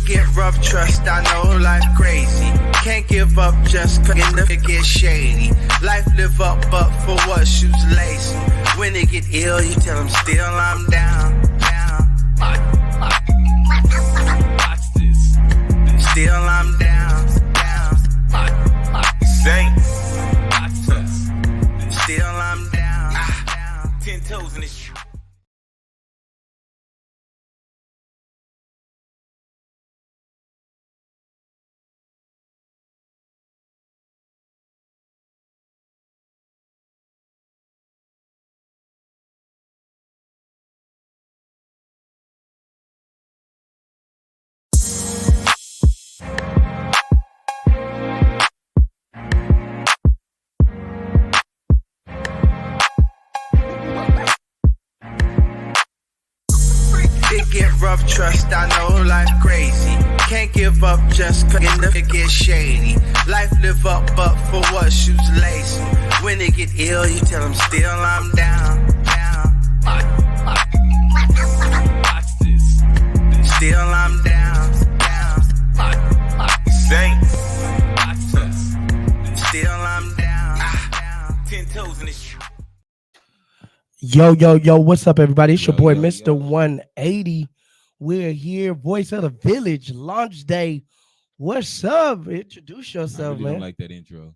It get rough, trust, I know life crazy. Can't give up just cause it get shady. Life live up, but for what, shoes lazy. When they get ill, you tell them still I'm down. Watch this. Still I'm down. Saints. Watch this. Still I'm down. 10 toes in this shoe. It get rough, trust, I know life crazy. Can't give up just cause it get shady. Life live up, but for what, shoes lazy. When they get ill, you tell them still I'm down. Watch this. Still I'm down. Saints. Watch this. Still I'm down. 10 toes in this shoe. Yo, what's up, everybody? It's your boy, Mr. 180. We're here, Voice of the Village, launch day. What's up? Introduce yourself, I really man. don't like that intro.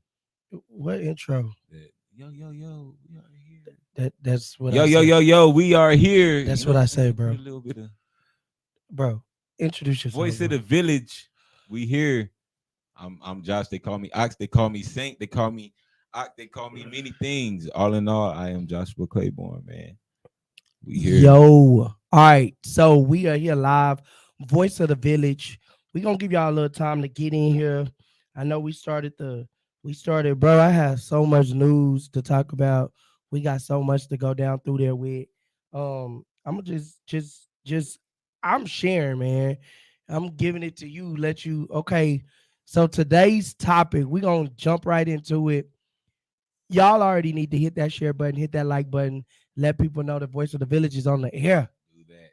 What intro? Yo, we are here. That's what Yo, I say. yo, we are here. That's what I say, bro. A little bit of Bro, introduce yourself. Voice of the Village. We here. I'm Josh. They call me Ox. They call me Saint. They call me Ox. They call me many things. All in all, I am Joshua Claiborne, man. We here. Yo. All right. So we are here live. Voice of the Village. We're gonna give y'all a little time to get in here. I know we started, bro. I have so much news to talk about. We got so much to go down through there with. I'm gonna just I'm sharing, man. I'm giving it to you, okay. So today's topic, we're gonna jump right into it. Y'all already need to hit that share button, hit that like button, let people know the Voice of the Village is on the air. Do that.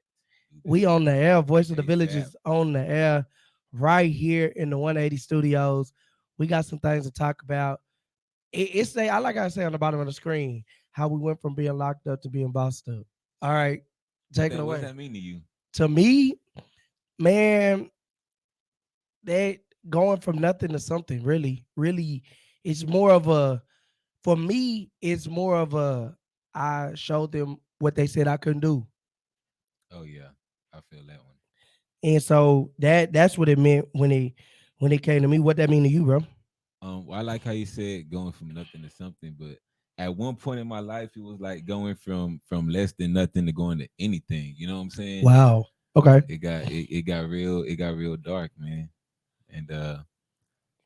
We on the air. Voice of the ASAP. Village is on the air right here in the 180 studios. We got some things to talk about. I like I say on the bottom of the screen, how we went from being locked up to being bossed up. All right, take it away. What does that mean to you? To me, man, that going from nothing to something, really, it's more of a, for me, it's more of a, I showed them what they said I couldn't do. Oh yeah, I feel that one. And so that's what it meant when it came to me. What that mean to you, bro? Well, I like how you said going from nothing to something, but at one point in my life, it was like going from less than nothing to going to anything. You know what I'm saying? Wow. Okay. It got real dark, man. And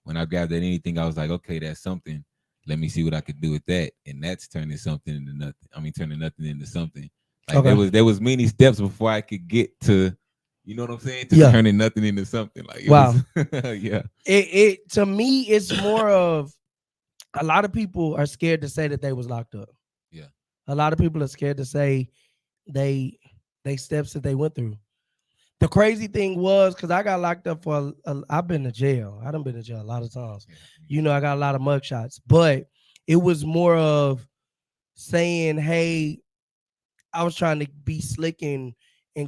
when I grabbed at anything, I was like, okay, that's something. Let me see what I could do with that. And that's turning something into nothing. I mean, turning nothing into something. Like Okay. there was many steps before I could get to, you know what I'm saying? To Yeah. turning nothing into something. Like it Wow. was, yeah. It to me, it's more of, a lot of people are scared to say that they was locked up. Yeah. A lot of people are scared to say they steps that they went through. The crazy thing was, because I got locked up for I've been to jail. I done been to jail a lot of times. Yeah. You know, I got a lot of mug shots, but it was more of saying, hey, I was trying to be slick and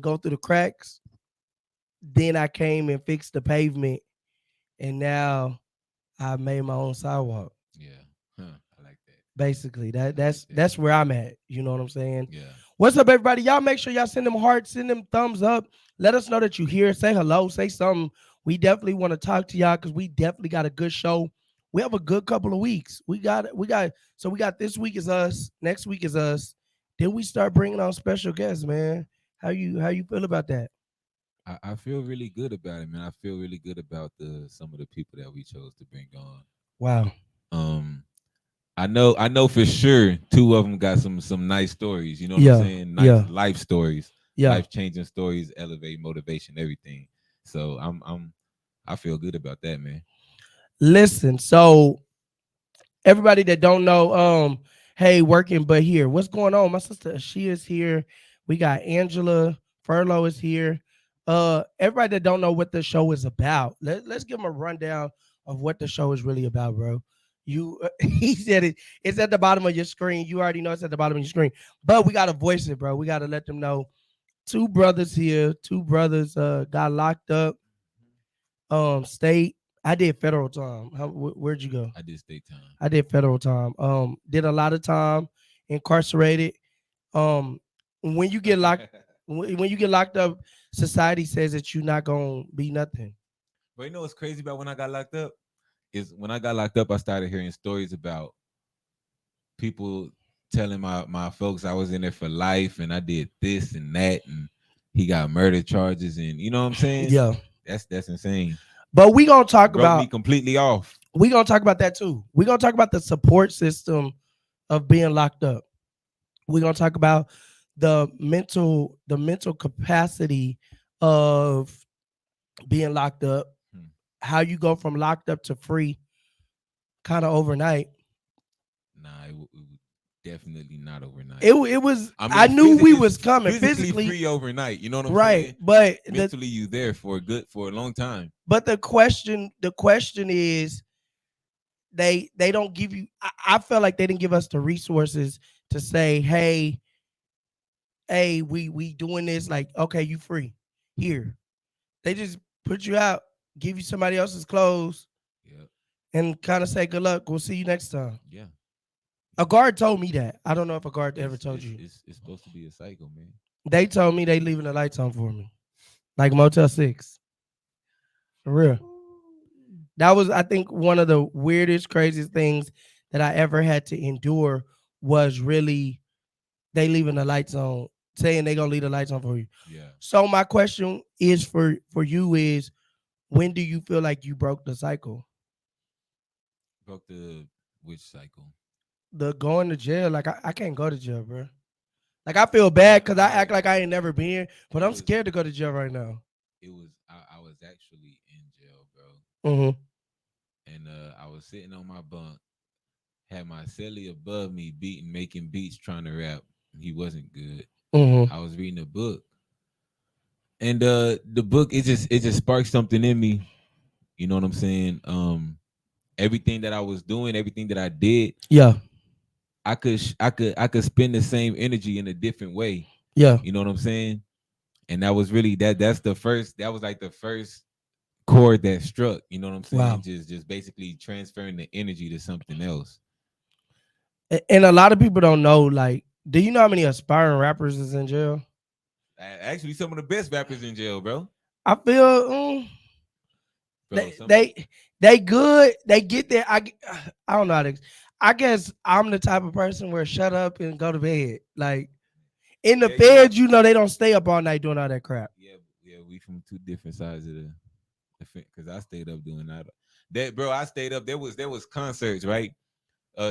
go through the cracks. Then I came and fixed the pavement, and now I made my own sidewalk. Yeah. I like that. Basically, that's where I'm at. You know what I'm saying? Yeah. What's up, everybody? Y'all make sure y'all send them hearts, send them thumbs up. Let us know that you here. Say hello, say something. We definitely want to talk to y'all because we definitely got a good show. We have a good couple of weeks. We got this week is us, next week is us. Then we start bringing on special guests, man. How you feel about that? I feel really good about it, man. I feel really good about some of the people that we chose to bring on. Wow. I know for sure two of them got some nice stories. You know what I'm saying? Nice life stories, life changing stories, elevate motivation, everything. So I feel good about that, man. Listen, so everybody that don't know, hey, working but here, what's going on? My sister, she is here. We got Angela Furlow is here. Everybody that don't know what the show is about, let's give them a rundown of what the show is really about, bro. You he said it's at the bottom of your screen. You already know it's at the bottom of your screen. But we gotta voice it, bro. We gotta let them know. Two brothers here, two brothers got locked up. State. I did federal time. Where'd you go? I did state time. I did federal time. Did a lot of time incarcerated. Um, when you get locked, when you get locked up, society says that you're not gonna be nothing. But you know what's crazy about when I got locked up is when I got locked up, I started hearing stories about people telling my folks I was in there for life and I did this and that and he got murder charges and you know what I'm saying? Yeah, that's insane. but we gonna talk Broke about me completely off. we gonna talk about that too. We gonna talk about the support system of being locked up. We're gonna talk about the mental capacity of being locked up, how you go from locked up to free kind of overnight. Nah, it was definitely not overnight. It was. I knew we was coming physically free overnight. You know what I'm right, saying? But mentally you there for a long time. But the question is, they don't give you. I felt like they didn't give us the resources to say, hey, we doing this. Like, okay, you free here. They just put you out, give you somebody else's clothes, and kind of say good luck. We'll see you next time. Yeah. A guard told me that. I don't know if a guard ever told you. It's supposed to be a cycle, man. They told me they leaving the lights on for me, like Motel 6. For real. That was, I think, one of the weirdest, craziest things that I ever had to endure was really they leaving the lights on, saying they gonna leave the lights on for you. Yeah. So my question is for you is, when do you feel like you broke the cycle? Broke the which cycle? The going to jail. Like I can't go to jail, bro. Like I feel bad because I act like I ain't never been, but I'm scared to go to jail right now. It was I was actually in jail, bro. Mm-hmm. And I was sitting on my bunk, had my celly above me, making beats, trying to rap. He wasn't good. Mm-hmm. I was reading a book, and the book it just sparked something in me. You know what I'm saying? Everything that I was doing, everything that I did, yeah, I could spend the same energy in a different way. Yeah, you know what I'm saying? And that was really that was like the first chord that struck. You know what I'm saying? Wow. Just basically transferring the energy to something else. And a lot of people don't know. Like, do you know how many aspiring rappers is in jail? Actually, some of the best rappers in jail, bro. I feel bro, they good. They get there. I don't know how to. I guess I'm the type of person where shut up and go to bed. Like in the feds, you know they don't stay up all night doing all that crap. Yeah, we from two different sides of the because I stayed up doing that. That bro, I stayed up. There was concerts, right?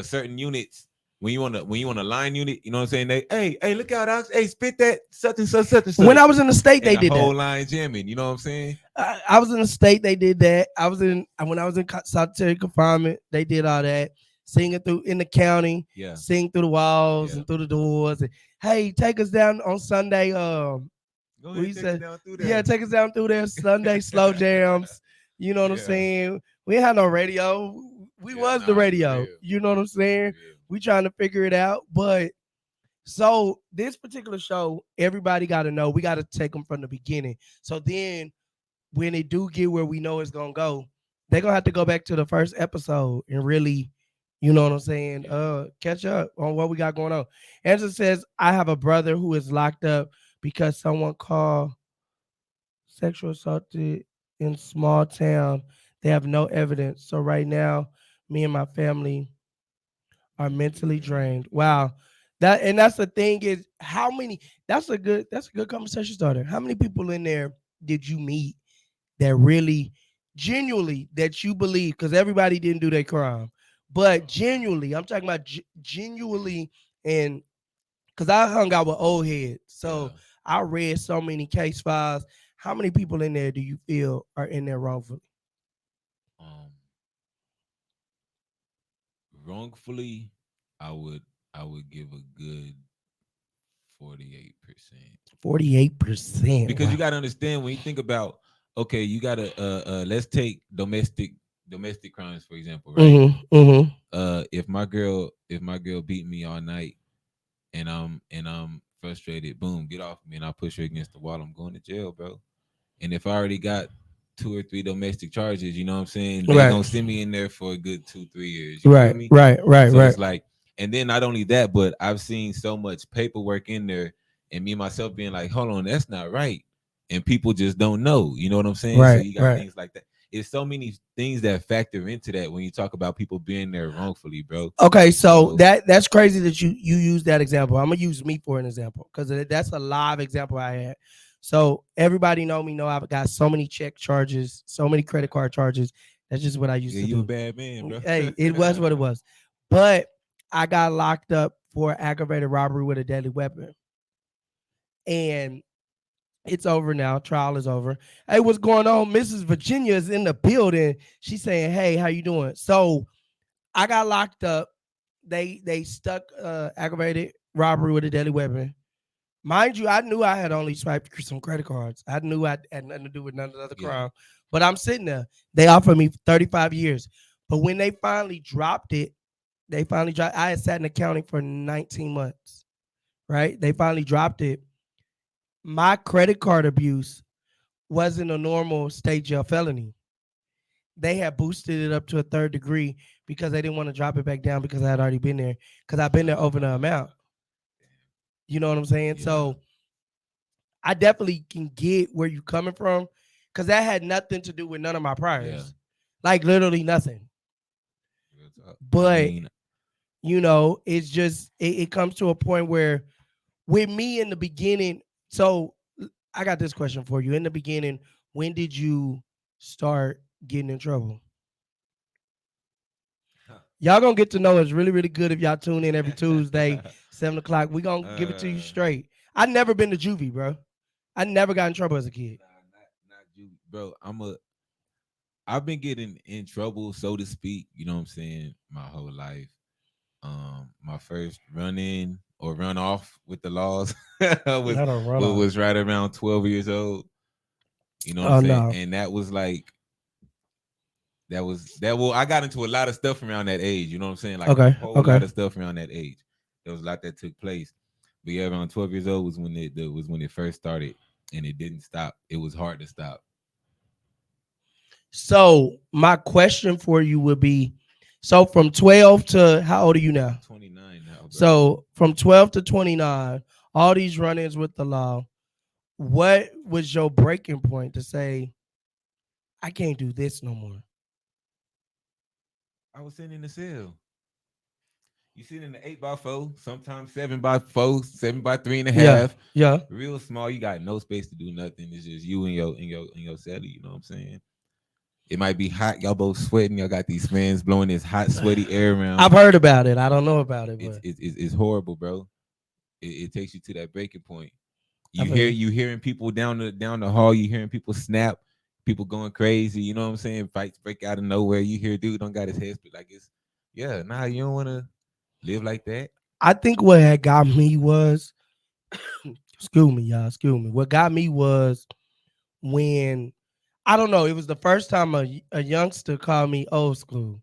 Certain units. When you on a line unit, you know what I'm saying? They, hey, look out, Ox. Hey, spit that such and such. When I was in the state, they did that. Whole line jamming. You know what I'm saying? I was in the state, they did that. When I was in solitary confinement, they did all that. Singing through in the county, sing through the walls and through the doors. And, hey, take us down on Sunday. Go ahead, take us down through there. Yeah, take us down through there. Sunday slow jams. You know what I'm saying? We ain't had no radio. We was the radio. You know what I'm saying? We trying to figure it out. But so this particular show, everybody got to know. We got to take them from the beginning. So then when it do get where we know it's going to go, they're going to have to go back to the first episode and really, you know what I'm saying, catch up on what we got going on. Angela says, I have a brother who is locked up because someone called sexual assaulted in small town. They have no evidence. So right now, me and my family are mentally drained. Wow. That's the thing is how many that's a good conversation starter. How many people in there did you meet that really genuinely that you believe, because everybody didn't do their crime, but genuinely, I'm talking about genuinely, and because I hung out with old heads, so I read so many case files. How many people in there do you feel are in there wrongfully? Wrongfully, I would give a good 48%. 48%. Because you got to understand when you think about, okay, you got to let's take domestic crimes for example, right? If my girl beat me all night and I'm frustrated, boom, get off me, and I push her against the wall, I'm going to jail, bro. And if I already got 2 or 3 domestic charges, you know what I'm saying? They're gonna send me in there for a good 2-3 years. You feel me? Right. So it's like, and then not only that, but I've seen so much paperwork in there, and me myself being like, hold on, that's not right. And people just don't know. You know what I'm saying? So you got things like that. It's so many things that factor into that when you talk about people being there wrongfully, bro. Okay, so that's crazy that you use that example. I'm gonna use me for an example because that's a live example I had. So everybody know I've got so many check charges, so many credit card charges. That's just what I used to do. You a bad man, bro. Hey, it was what it was. But I got locked up for aggravated robbery with a deadly weapon. And it's over now. Trial is over. Hey, what's going on? Mrs. Virginia is in the building. She's saying, hey, how you doing? So I got locked up. They stuck aggravated robbery with a deadly weapon. Mind you, I knew I had only swiped some credit cards. I knew I had nothing to do with none of the other crime. But I'm sitting there. They offered me 35 years. But when they finally dropped it, I had sat in accounting for 19 months, right? They finally dropped it. My credit card abuse wasn't a normal state jail felony. They had boosted it up to a 3rd degree because they didn't want to drop it back down because I had already been there. Because I've been there over the amount. You know what I'm saying? Yeah. So I definitely can get where you're coming from because that had nothing to do with none of my priors. Yeah. Like literally nothing. But, you know, it's just, it comes to a point where with me in the beginning, so I got this question for you. In the beginning, when did you start getting in trouble? Y'all gonna get to know us really, really good if y'all tune in every Tuesday, 7 o'clock. We gonna give it to you straight. I never been to juvie, bro. I never got in trouble as a kid. Not juvie, bro. I've been getting in trouble, so to speak, you know what I'm saying, my whole life. My first run-in or run-off with the laws was right around 12 years old. You know what I'm saying? No. And that was like, I got into a lot of stuff around that age, you know what I'm saying? Like a whole lot of stuff around that age. There was a lot that took place. But yeah, around 12 years old was when it first started, and it didn't stop. It was hard to stop. So my question for you would be, so from 12 to, how old are you now? 29 now. Bro. So from 12 to 29, all these run-ins with the law, what was your breaking point to say, I can't do this no more? I was sitting in the cell. You sit in the 8x4, sometimes 7x4, 7x3.5. Yeah. Real small. You got no space to do nothing. It's just you and your cell. You know what I'm saying? It might be hot. Y'all both sweating. Y'all got these fans blowing this hot, sweaty air around. I've heard about it. I don't know about it. But it's horrible, bro. It takes you to that breaking point. You hearing people down the hall. You hearing people snap. People going crazy. You know what I'm saying? Fights break out of nowhere. You hear dude don't got his head split like it's you don't want to live like that. I think what had got me was, excuse me, y'all. Excuse me. What got me was when. I don't know. It was the first time a youngster called me old school.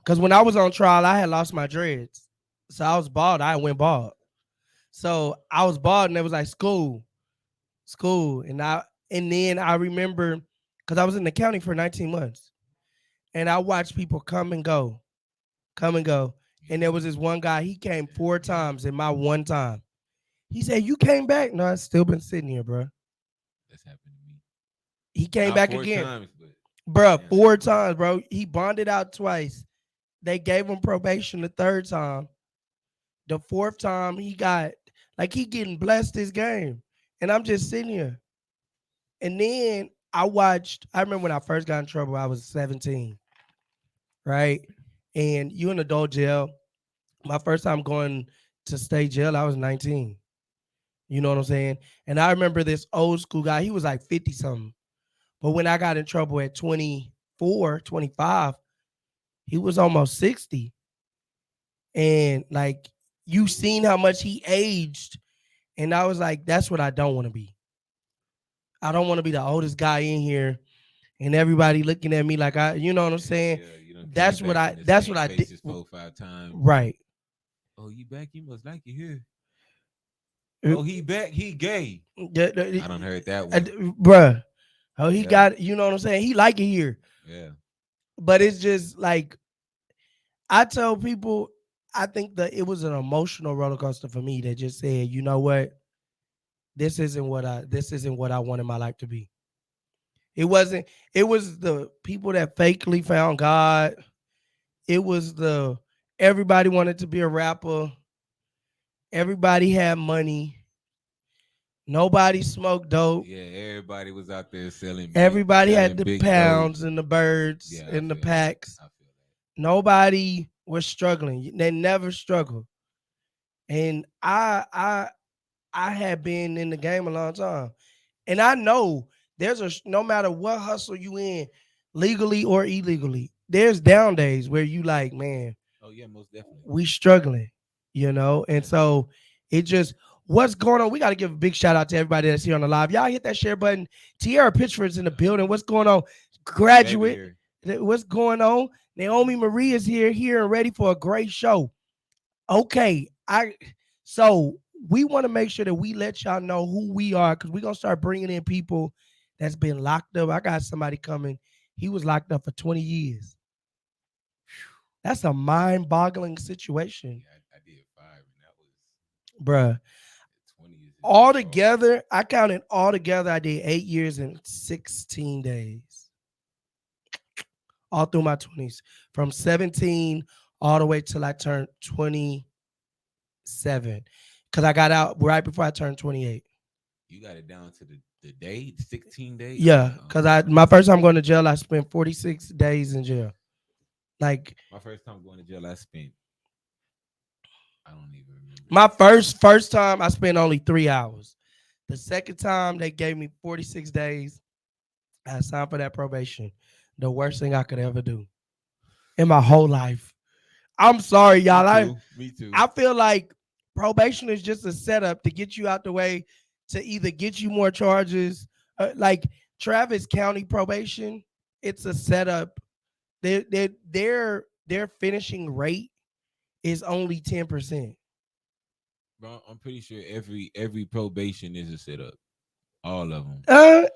Because when I was on trial, I had lost my dreads. So I was bald. I went bald. So I was bald, and it was like school. And then I remember, because I was in the county for 19 months. And I watched people come and go. And there was this one guy, he came 4 times in my one time. He said, you came back? No, I've still been sitting here, bro. That's happened to me. He came back again. Bro, 4 times, bro. He bonded out twice. They gave him probation the 3rd time. The 4th time, he getting blessed this game. And I'm just sitting here. And then I remember when I first got in trouble, I was 17. Right? And you in adult jail. My first time going to state jail, I was 19. You know what I'm saying? And I remember this old school guy, he was like 50 something. But when I got in trouble at 24, 25, he was almost 60. And like, you seen how much he aged, and I was like, that's what I don't want to be. I don't want to be the oldest guy in here, and everybody looking at me like you know what I'm saying. Yeah, that's what I did. 4-5 times. Right. Oh, you back? You must like it here. Oh, he back. He gay. I don't heard that one, bruh. Oh, he got. You know what I'm saying. He like it here. Yeah. But it's just like I tell people. I think that it was an emotional roller coaster for me that just said, you know what, this isn't what I wanted my life to be. It wasn't. It was the people that fakely found God. It was everybody wanted to be a rapper. Everybody had money. Nobody smoked dope. Yeah, everybody was out there selling. Everybody had the pounds and the birds and the packs. Nobody was struggling. They never struggled. And I had been in the game a long time. And I know no matter what hustle you in, legally or illegally, there's down days where you like, man. Oh yeah, most definitely. We struggling, you know? And so it just, what's going on? We got to give a big shout out to everybody that's here on the live. Y'all hit that share button. Tierra Pitchford's in the building. What's going on? Graduate. What's going on? Naomi Marie is here and ready for a great show. Okay. So we want to make sure that we let y'all know who we are, because we're going to start bringing in people that's been locked up. I got somebody coming. He was locked up for 20 years. That's a mind-boggling situation. Yeah, I did 5, and that was, bruh. 20 years. All together, I counted all together. I did 8 years and 16 days. All through my 20s, from 17 all the way till I turned 27, because I got out right before I turned 28. You got it down to the day, 16 days? Yeah, because my first time going to jail, I spent 46 days in jail. Like, my first time going to jail, I don't even remember. My first time, I spent only 3 hours. The second time, they gave me 46 days. I signed for that probation. The worst thing I could ever do in my whole life. I'm sorry, y'all. Me too. I feel like probation is just a setup to get you out the way, to either get you more charges. Like Travis County probation, it's a setup. Their finishing rate is only 10%. Bro, I'm pretty sure every probation is a setup. All of them.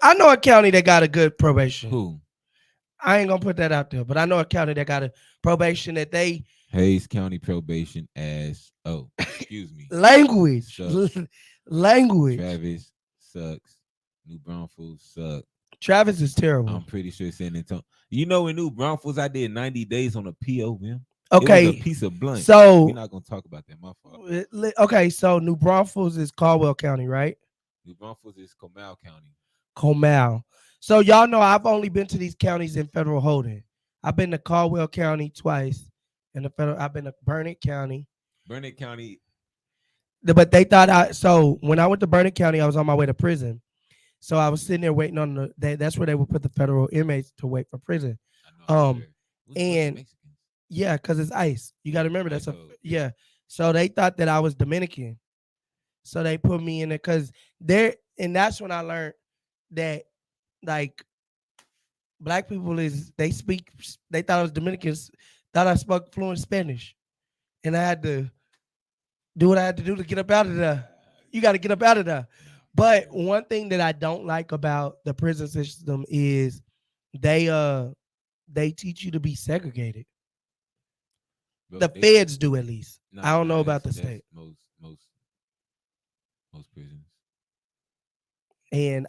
I know a county that got a good probation. Who? I ain't gonna put that out there, but I know a county that got a probation that they Hayes County probation excuse me. Language. Travis sucks. New Braunfels suck. Travis is terrible. I'm pretty sure San Antonio. You know, in New Braunfels, I did 90 days on a PO, man. Okay. It was a piece of blunt. So we're not gonna talk about that. My fault. Okay, so New Braunfels is Caldwell County, right? New Braunfels is Comal County. Comal. So y'all know I've only been to these counties in federal holding. I've been to Caldwell County twice, and I've been to Burnett County. Burnett County. But they thought so when I went to Burnett County, I was on my way to prison. So I was sitting there waiting on that's where they would put the federal inmates to wait for prison. And yeah, because it's ICE. You got to remember that's yeah. So they thought that I was Dominican. So they put me in there because and that's when I learned that like black people they thought I was Dominicans, thought I spoke fluent Spanish. And I had to do what I had to do to get up out of there. You got to get up out of there. But one thing that I don't like about the prison system is they teach you to be segregated. The feds do, at least. I don't know about the state. Most prisons. And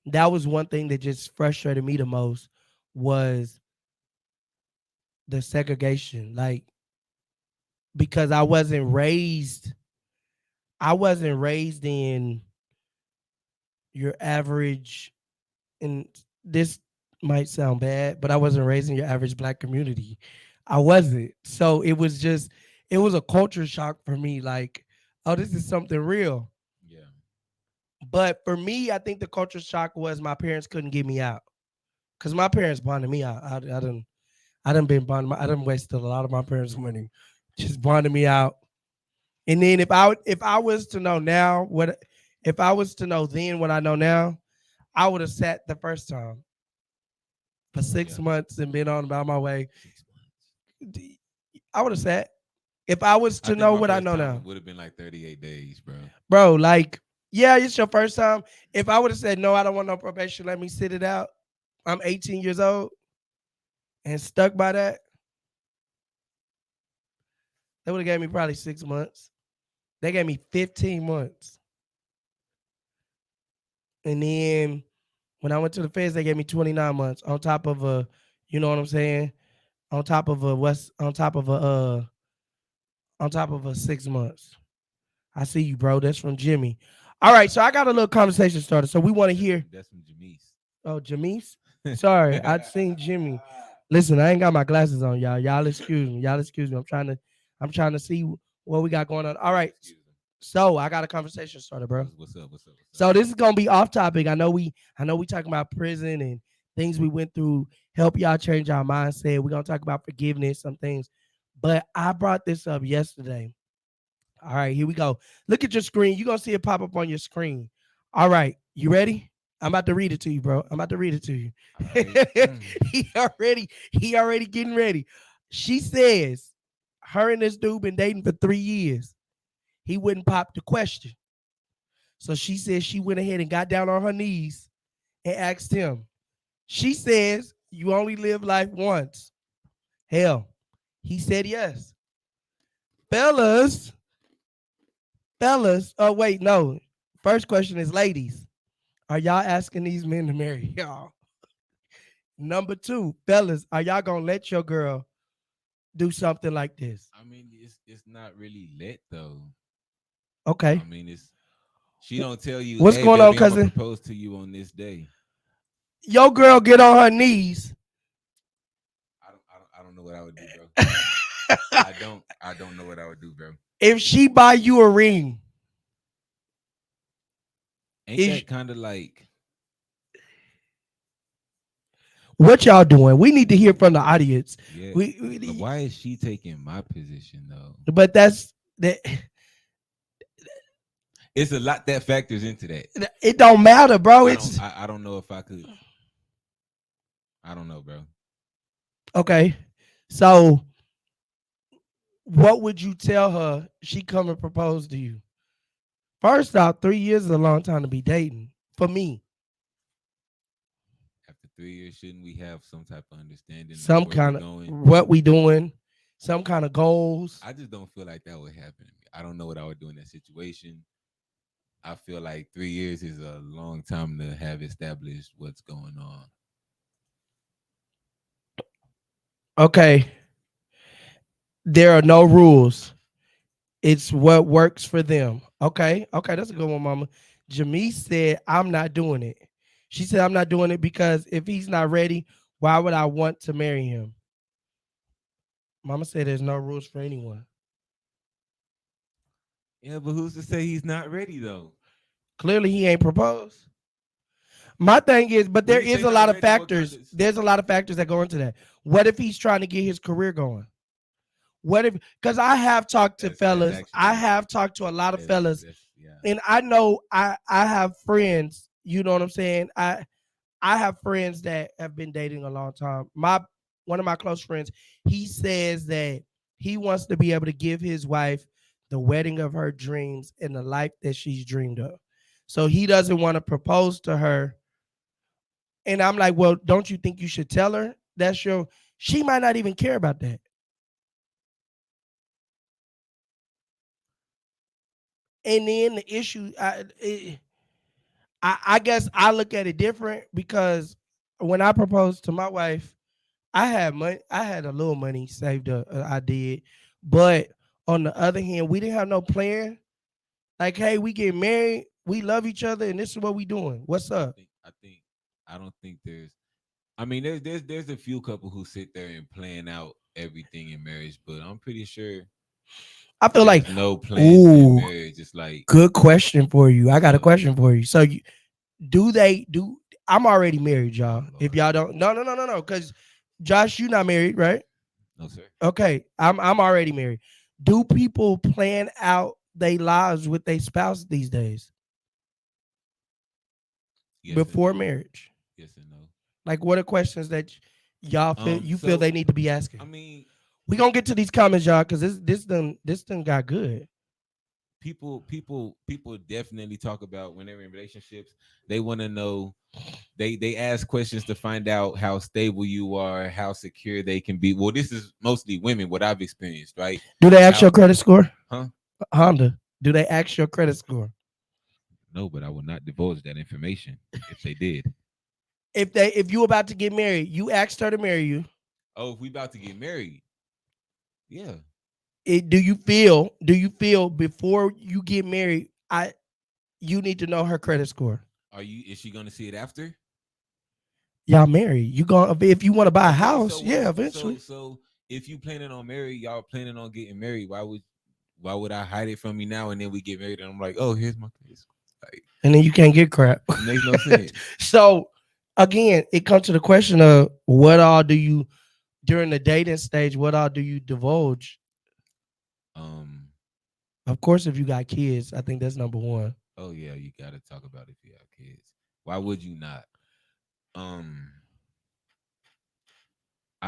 that was one thing that just frustrated me the most was the segregation. Like, because I wasn't raised in your average, and this might sound bad, but I wasn't raised in your average black community. I wasn't. So it was a culture shock for me. Like, oh, this is something real. Yeah. But for me, I think the culture shock was my parents couldn't get me out. Because my parents bonded me out. I done been bonded. I done wasted a lot of my parents' money just bonding me out. And then if I was to know now what if I was to know then what I know now, I would have sat the first time for 6 months and been on about my way. I would have sat if I was to know what I know now. Would have been like 38 days, bro. Bro, like, yeah, it's your first time. If I would have said no, I don't want no probation, let me sit it out. I'm 18 years old and stuck by that. They would have gave me probably 6 months. They gave me 15 months. And then when I went to the feds, they gave me 29 months on top of a, you know what I'm saying? On top of a 6 months. I see you, bro. That's from Jimmy. All right, so I got a little conversation started. So we want to hear. That's from Jamise. Oh, Jamise? Sorry, I'd seen Jimmy. Listen, I ain't got my glasses on, y'all. Y'all excuse me. I'm trying to see what we got going on. All right. So I got a conversation started, bro. What's up? So this is gonna be off topic. I know we talking about prison and things we went through. Help y'all change our mindset. We're gonna talk about forgiveness, some things. But I brought this up yesterday. All right, here we go. Look at your screen. You're gonna see it pop up on your screen. All right, you ready? I'm about to read it to you, bro. I'm about to read it to you. He already getting ready. She says her and this dude been dating for 3 years. He wouldn't pop the question. So she says she went ahead and got down on her knees and asked him. She says, you only live life once. Hell, he said yes. Fellas, oh wait, no. First question is ladies. Are y'all asking these men to marry y'all? Number 2, fellas, are y'all gonna let your girl do something like this? I mean, it's not really let though. Okay. I mean, she don't tell you what's going on, cousin. I'm propose to you on this day. Your girl get on her knees. I don't know what I would do, bro. I don't know what I would do, bro. If she buy you a ring, ain't that kind of like what y'all doing? We need to hear from the audience. Yeah. Why is she taking my position though? But that's that. It's a lot that factors into that. It don't matter, bro. I don't know if I could. I don't know, bro. Okay, so what would you tell her? She come and propose to you. First off, 3 years is a long time to be dating for me. After 3 years, shouldn't we have some type of understanding? Some kind of what we doing, some kind of goals. I just don't feel like that would happen to me. I don't know what I would do in that situation. I feel like 3 years is a long time to have established what's going on. Okay. There are no rules. It's what works for them. Okay, that's a good one, mama. Jamise said, I'm not doing it. She said, I'm not doing it because if he's not ready, why would I want to marry him? Mama said there's no rules for anyone. Yeah, but who's to say he's not ready, though? Clearly, he ain't proposed. My thing is, but there is a lot of factors. There's a lot of factors that go into that. What if he's trying to get his career going? What if, because I have talked to fellas, I have talked to a lot of fellas, and I know I have friends, you know what I'm saying? I have friends that have been dating a long time. One of my close friends, he says that he wants to be able to give his wife the wedding of her dreams and the life that she's dreamed of. So he doesn't want to propose to her. And I'm like, well, don't you think you should tell her? She might not even care about that. And then the issue, I guess I look at it different because when I proposed to my wife, I had money. I had a little money saved up. I did, but on the other hand, we didn't have no plan. Like, hey, we get married, we love each other, and this is what we doing. What's up? I don't think there's. I mean, there's a few couple who sit there and plan out everything in marriage, but I'm pretty sure. I feel like no plans in marriage. It's like good question for you. I got a question for you. So, do they do? I'm already married, y'all. If y'all don't, no. Because Josh, you not married, right? No, sir. Okay, I'm already married. Do people plan out their lives with their spouse these days before marriage? Yes and no. Like, what are questions that y'all feel they need to be asking? I mean, we gonna get to these comments, y'all, because this done got good. People definitely talk about when they're in relationships. They want to know. They ask questions to find out how stable you are, how secure they can be. Well, this is mostly women. What I've experienced, right? Do they ask your credit score? Huh? Honda. Do they ask your credit score? No, but I will not divulge that information if they did. If you about to get married, you asked her to marry you. Oh, if we about to get married, yeah. Do you feel before you get married, you need to know her credit score? Is she gonna see it after? Y'all married. You gonna if you want to buy a house, yeah, eventually. So if you planning on married, y'all planning on getting married, why would I hide it from you now and then we get married and I'm like, oh, here's my credit score. Like, and then you can't get crap. It makes no sense. So again, it comes to the question of what all do you during the dating stage, what all do you divulge? Of course, if you got kids, I think that's number one. Oh yeah, you gotta talk about if you have kids. Why would you not? I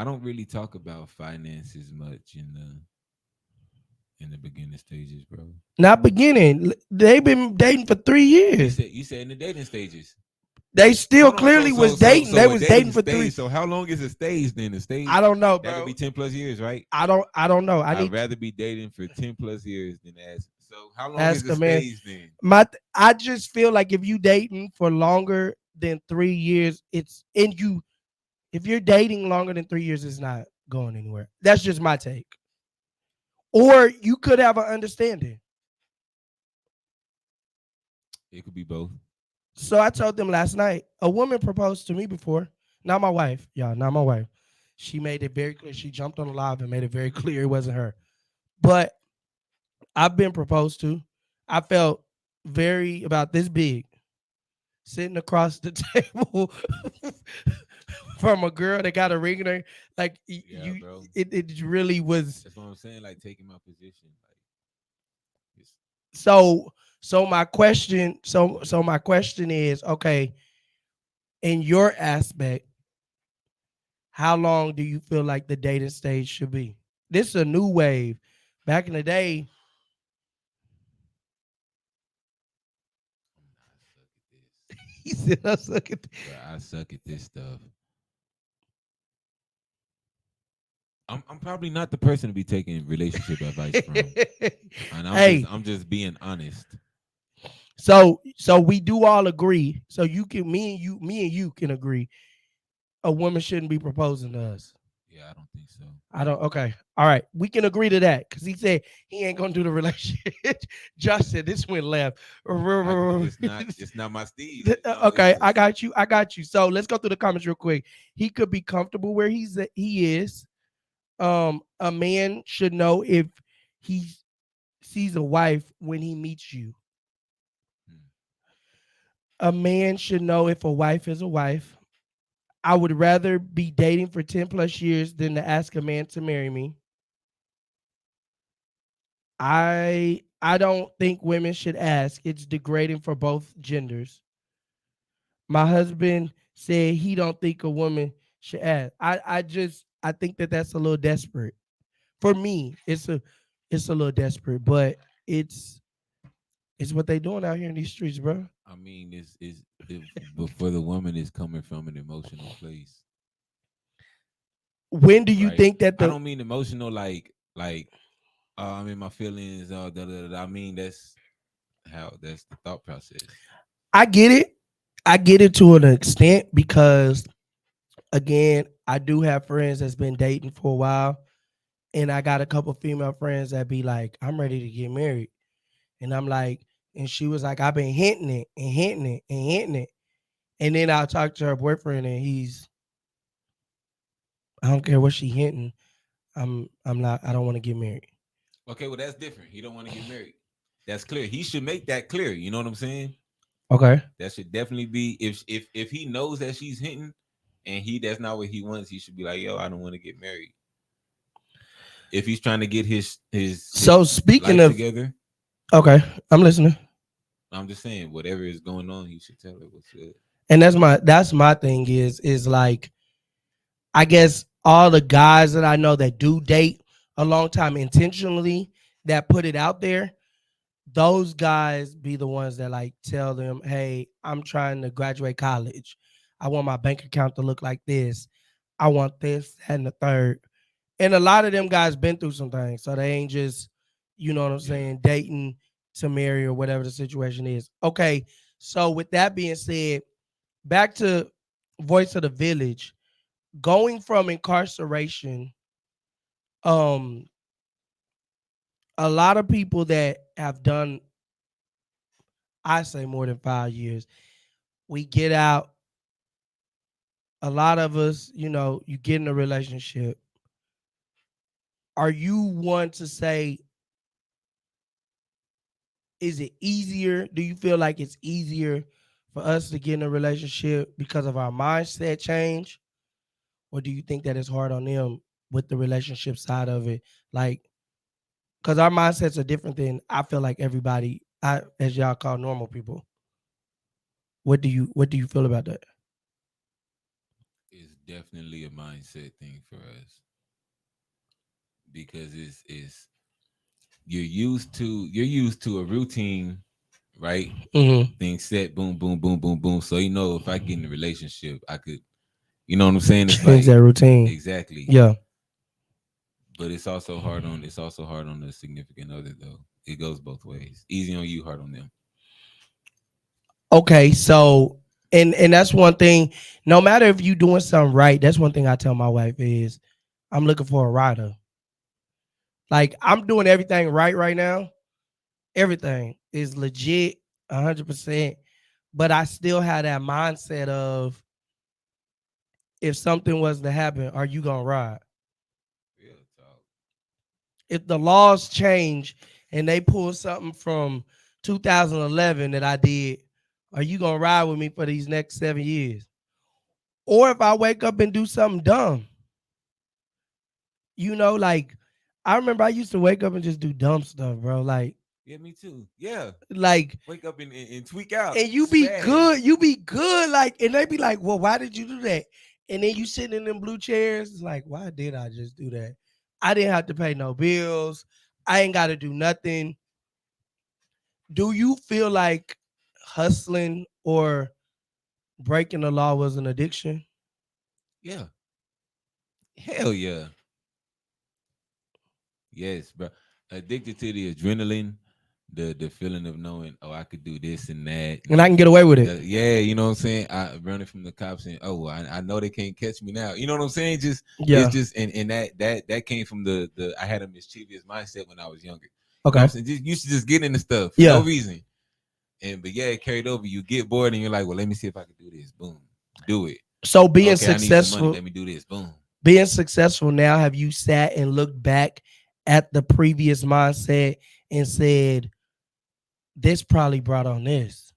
don't really talk about finances much in the beginning stages, bro. Not beginning. They've been dating for 3 years. You said in the dating stages. They still clearly was dating. They was dating for 3. So how long is a stage then? A stage? I don't know, bro. That could be 10 plus years, right? I don't know. I'd rather be dating for 10 plus years than ask. So how long is the stage then? I just feel like if you dating for longer than 3 years, if you're dating longer than 3 years, it's not going anywhere. That's just my take. Or you could have an understanding. It could be both. So I told them last night, a woman proposed to me before. Not my wife, y'all, not my wife. She made it very clear. She jumped on the live and made it very clear it wasn't her. But I've been proposed to. I felt very about this big, sitting across the table from a girl that got a ring in her. Like it really was. That's what I'm saying. Like taking my position. Like so my question. So my question is, okay, in your aspect, how long do you feel like the dating stage should be? This is a new wave. Back in the day. He said, I suck at this. I suck at this stuff. I'm probably not the person to be taking relationship advice from. And I'm just being honest. So we do all agree. So me and you can agree. A woman shouldn't be proposing to us. Yeah, I don't think so. Okay. All right. We can agree to that because he said he ain't gonna do the relationship. Josh said this went left. It's not my Steve. Okay, I got you. So let's go through the comments real quick. He could be comfortable where he is. A man should know if he sees a wife when he meets you. A man should know if a wife is a wife. I would rather be dating for 10 plus years than to ask a man to marry me. I don't think women should ask. It's degrading for both genders. My husband said he don't think a woman should ask. I think that's a little desperate. For me, it's a little desperate, but it's what they doing out here in these streets, bro. I mean, but for the woman, it's coming from an emotional place. When do you think that I don't mean emotional like I'm in my feelings. I mean that's the thought process. I get it to an extent because, again, I do have friends that's been dating for a while, and I got a couple female friends that be like, "I'm ready to get married," and I'm like. And she was like, I've been hinting it. And then I'll talk to her boyfriend and I don't care what she hinting. I don't want to get married. Okay, well, that's different. He don't want to get married. That's clear. He should make that clear. You know what I'm saying? Okay. That should definitely be if he knows that she's hinting and that's not what he wants, he should be like, yo, I don't want to get married. If he's trying to get his so speaking of together. Okay, I'm listening. I'm just saying, whatever is going on, you should tell her what's good. And that's my thing is like, I guess all the guys that I know that do date a long time intentionally, that put it out there, those guys be the ones that like tell them, hey, I'm trying to graduate college. I want my bank account to look like this. I want this, that, and the third. And a lot of them guys been through some things. So they ain't just, you know what I'm Yeah. saying, dating to marry or whatever the situation is. Okay. So with that being said, back to Voice of the Village, going from incarceration, um, a lot of people that have done, I say more than 5 years, we get out. A lot of us, you get in a relationship. Are you one to say, is it easier? Do you feel like it's easier for us to get in a relationship because of our mindset change? Or do you think that it's hard on them with the relationship side of it? Like, because our mindsets are different than I feel like everybody, as y'all call normal people. What do you feel about that? It's definitely a mindset thing for us because it's you're used to a routine, right? Mm-hmm. Things set, boom, boom, boom, boom, boom. So if I get in a relationship, I could, you know what I'm saying? It's Change like that routine. exactly, Yeah. but it's also hard on the significant other though. It goes both ways. Easy on you, hard on them. Okay, so and that's one thing. No matter if you doing something right, that's one thing I tell my wife is I'm looking for a rider. Like I'm doing everything right now. Everything is legit, 100%. But I still have that mindset of if something was to happen, are you gonna ride? Real talk. If the laws change and they pull something from 2011 that I did, are you gonna ride with me for these next 7 years? Or if I wake up and do something dumb, like I remember I used to wake up and just do dumb stuff, bro. Yeah, me too. Yeah. Like, Wake up and tweak out. and Spaz. you be good, like, and they be like, well, why did you do that? And then you sitting in them blue chairs, it's like, why did I just do that? I didn't have to pay no bills. I ain't got to do nothing. Do you feel like hustling or breaking the law was an addiction? Yeah. Hell yeah. Yes, bro. Addicted to the adrenaline, the feeling of knowing, oh, I could do this and that. And I can get away with it. Yeah, you know what I'm saying? I running from the cops and oh, I know they can't catch me now. You know what I'm saying? Just Yeah. it's just and that came from the I had a mischievous mindset when I was younger. You know what Okay. I'm saying? Just used to just get into stuff for Yeah. no reason. But yeah, it carried over. You get bored and you're like, well, let me see if I can do this. Boom. Do it. So being Okay, I need some money. successful, Let me do this. Boom. now, have you sat and looked back at the previous mindset and said, this probably brought on this?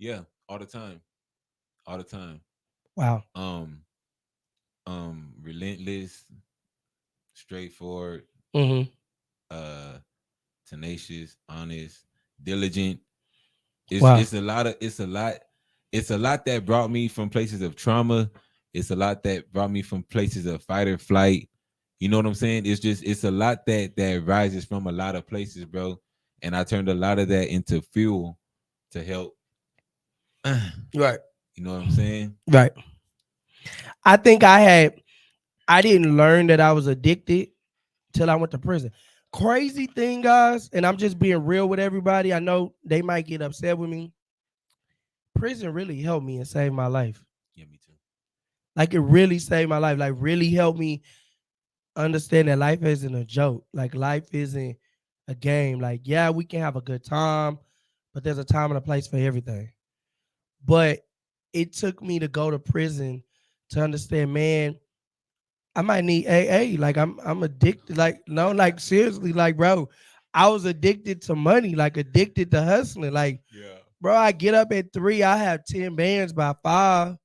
Yeah, all the time. All the time. Wow. Um, relentless, straightforward, Mm-hmm. uh, tenacious, honest, diligent. It's Wow. it's a lot of it's a lot that brought me from places of trauma. It's a lot that brought me from places of fight or flight. You know what I'm saying? It's a lot that rises from a lot of places, bro. And I turned a lot of that into fuel to help. Right. You know what I'm saying? Right. I think I didn't learn that I was addicted till I went to prison. Crazy thing, guys, and I'm just being real with everybody. I know they might get upset with me. Prison really helped me and saved my life. Yeah, me too. Like it really saved my life. Like really helped me understand that life isn't a joke. Like life isn't a game. Like, yeah, we can have a good time, but there's a time and a place for everything. But it took me to go to prison to understand, man, I might need AA. Like I'm addicted. Like, no, like seriously, like, bro, I was addicted to money, like addicted to hustling. Like, Yeah. bro, I get up at 3, I have 10 bands by 5,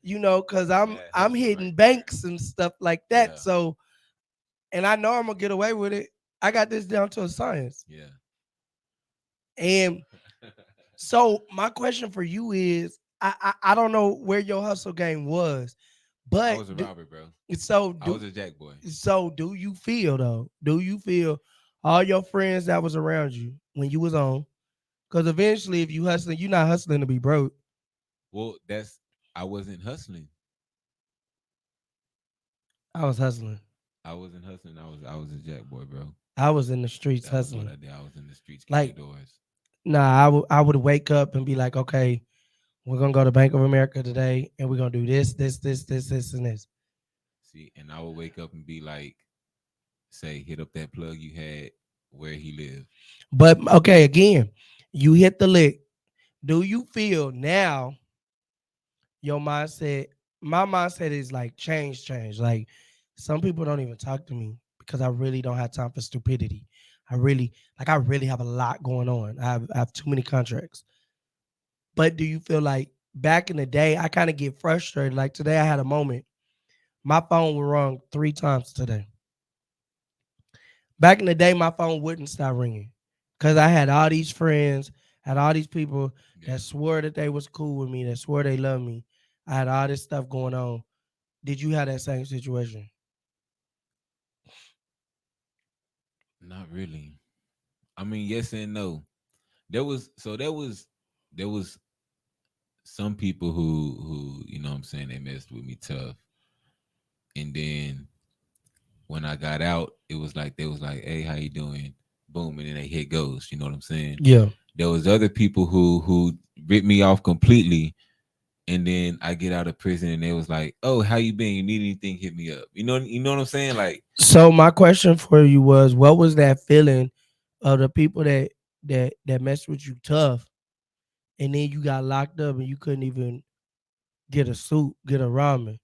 because Mad I'm hustle hitting right there. banks and stuff like that. Yeah. So, and I know I'm gonna get away with it. I got this down to a science. Yeah. And so my question for you is, I don't know where your hustle game was, I but was a robber, bro. so I was a jack boy. so do you feel though? Do you feel all your friends that was around you when you was on? Because eventually, if you hustling, you're not hustling to be broke. Well, I wasn't hustling. I was hustling. I wasn't hustling. I was a jack boy, bro. I was in the streets That was what hustling. I did. I was in the streets kicking Like, doors. nah, I would wake up and be like, okay, we're gonna go to Bank of America today, and we're gonna do this, and this. See, and I would wake up and be like, say, hit up that plug you had where he lived. But okay, again, you hit the lick. Do you feel now your mindset? My mindset is like change. Like some people don't even talk to me because I really don't have time for stupidity. I really have a lot going on. I have too many contracts. But do you feel like back in the day, I kind of get frustrated. Like today, I had a moment. My phone was rung 3 times today. Back in the day, my phone wouldn't stop ringing because I had all these friends, had all these people Yeah. that swore that they was cool with me, that swore they loved me. I had all this stuff going on. Did you have that same situation? Not really. I mean, yes and no. There was some people who you know what I'm saying, they messed with me tough. And then when I got out, it was like they was like, "Hey, how you doing?" Boom, and then they hit ghost. You know what I'm saying? Yeah. There was other people who ripped me off completely, and then I get out of prison, and they was like, "Oh, how you been? You need anything? Hit me up." You know what I'm saying? Like, So my question for you was, what was that feeling of the people that messed with you tough, and then you got locked up and you couldn't even get a suit, get a ramen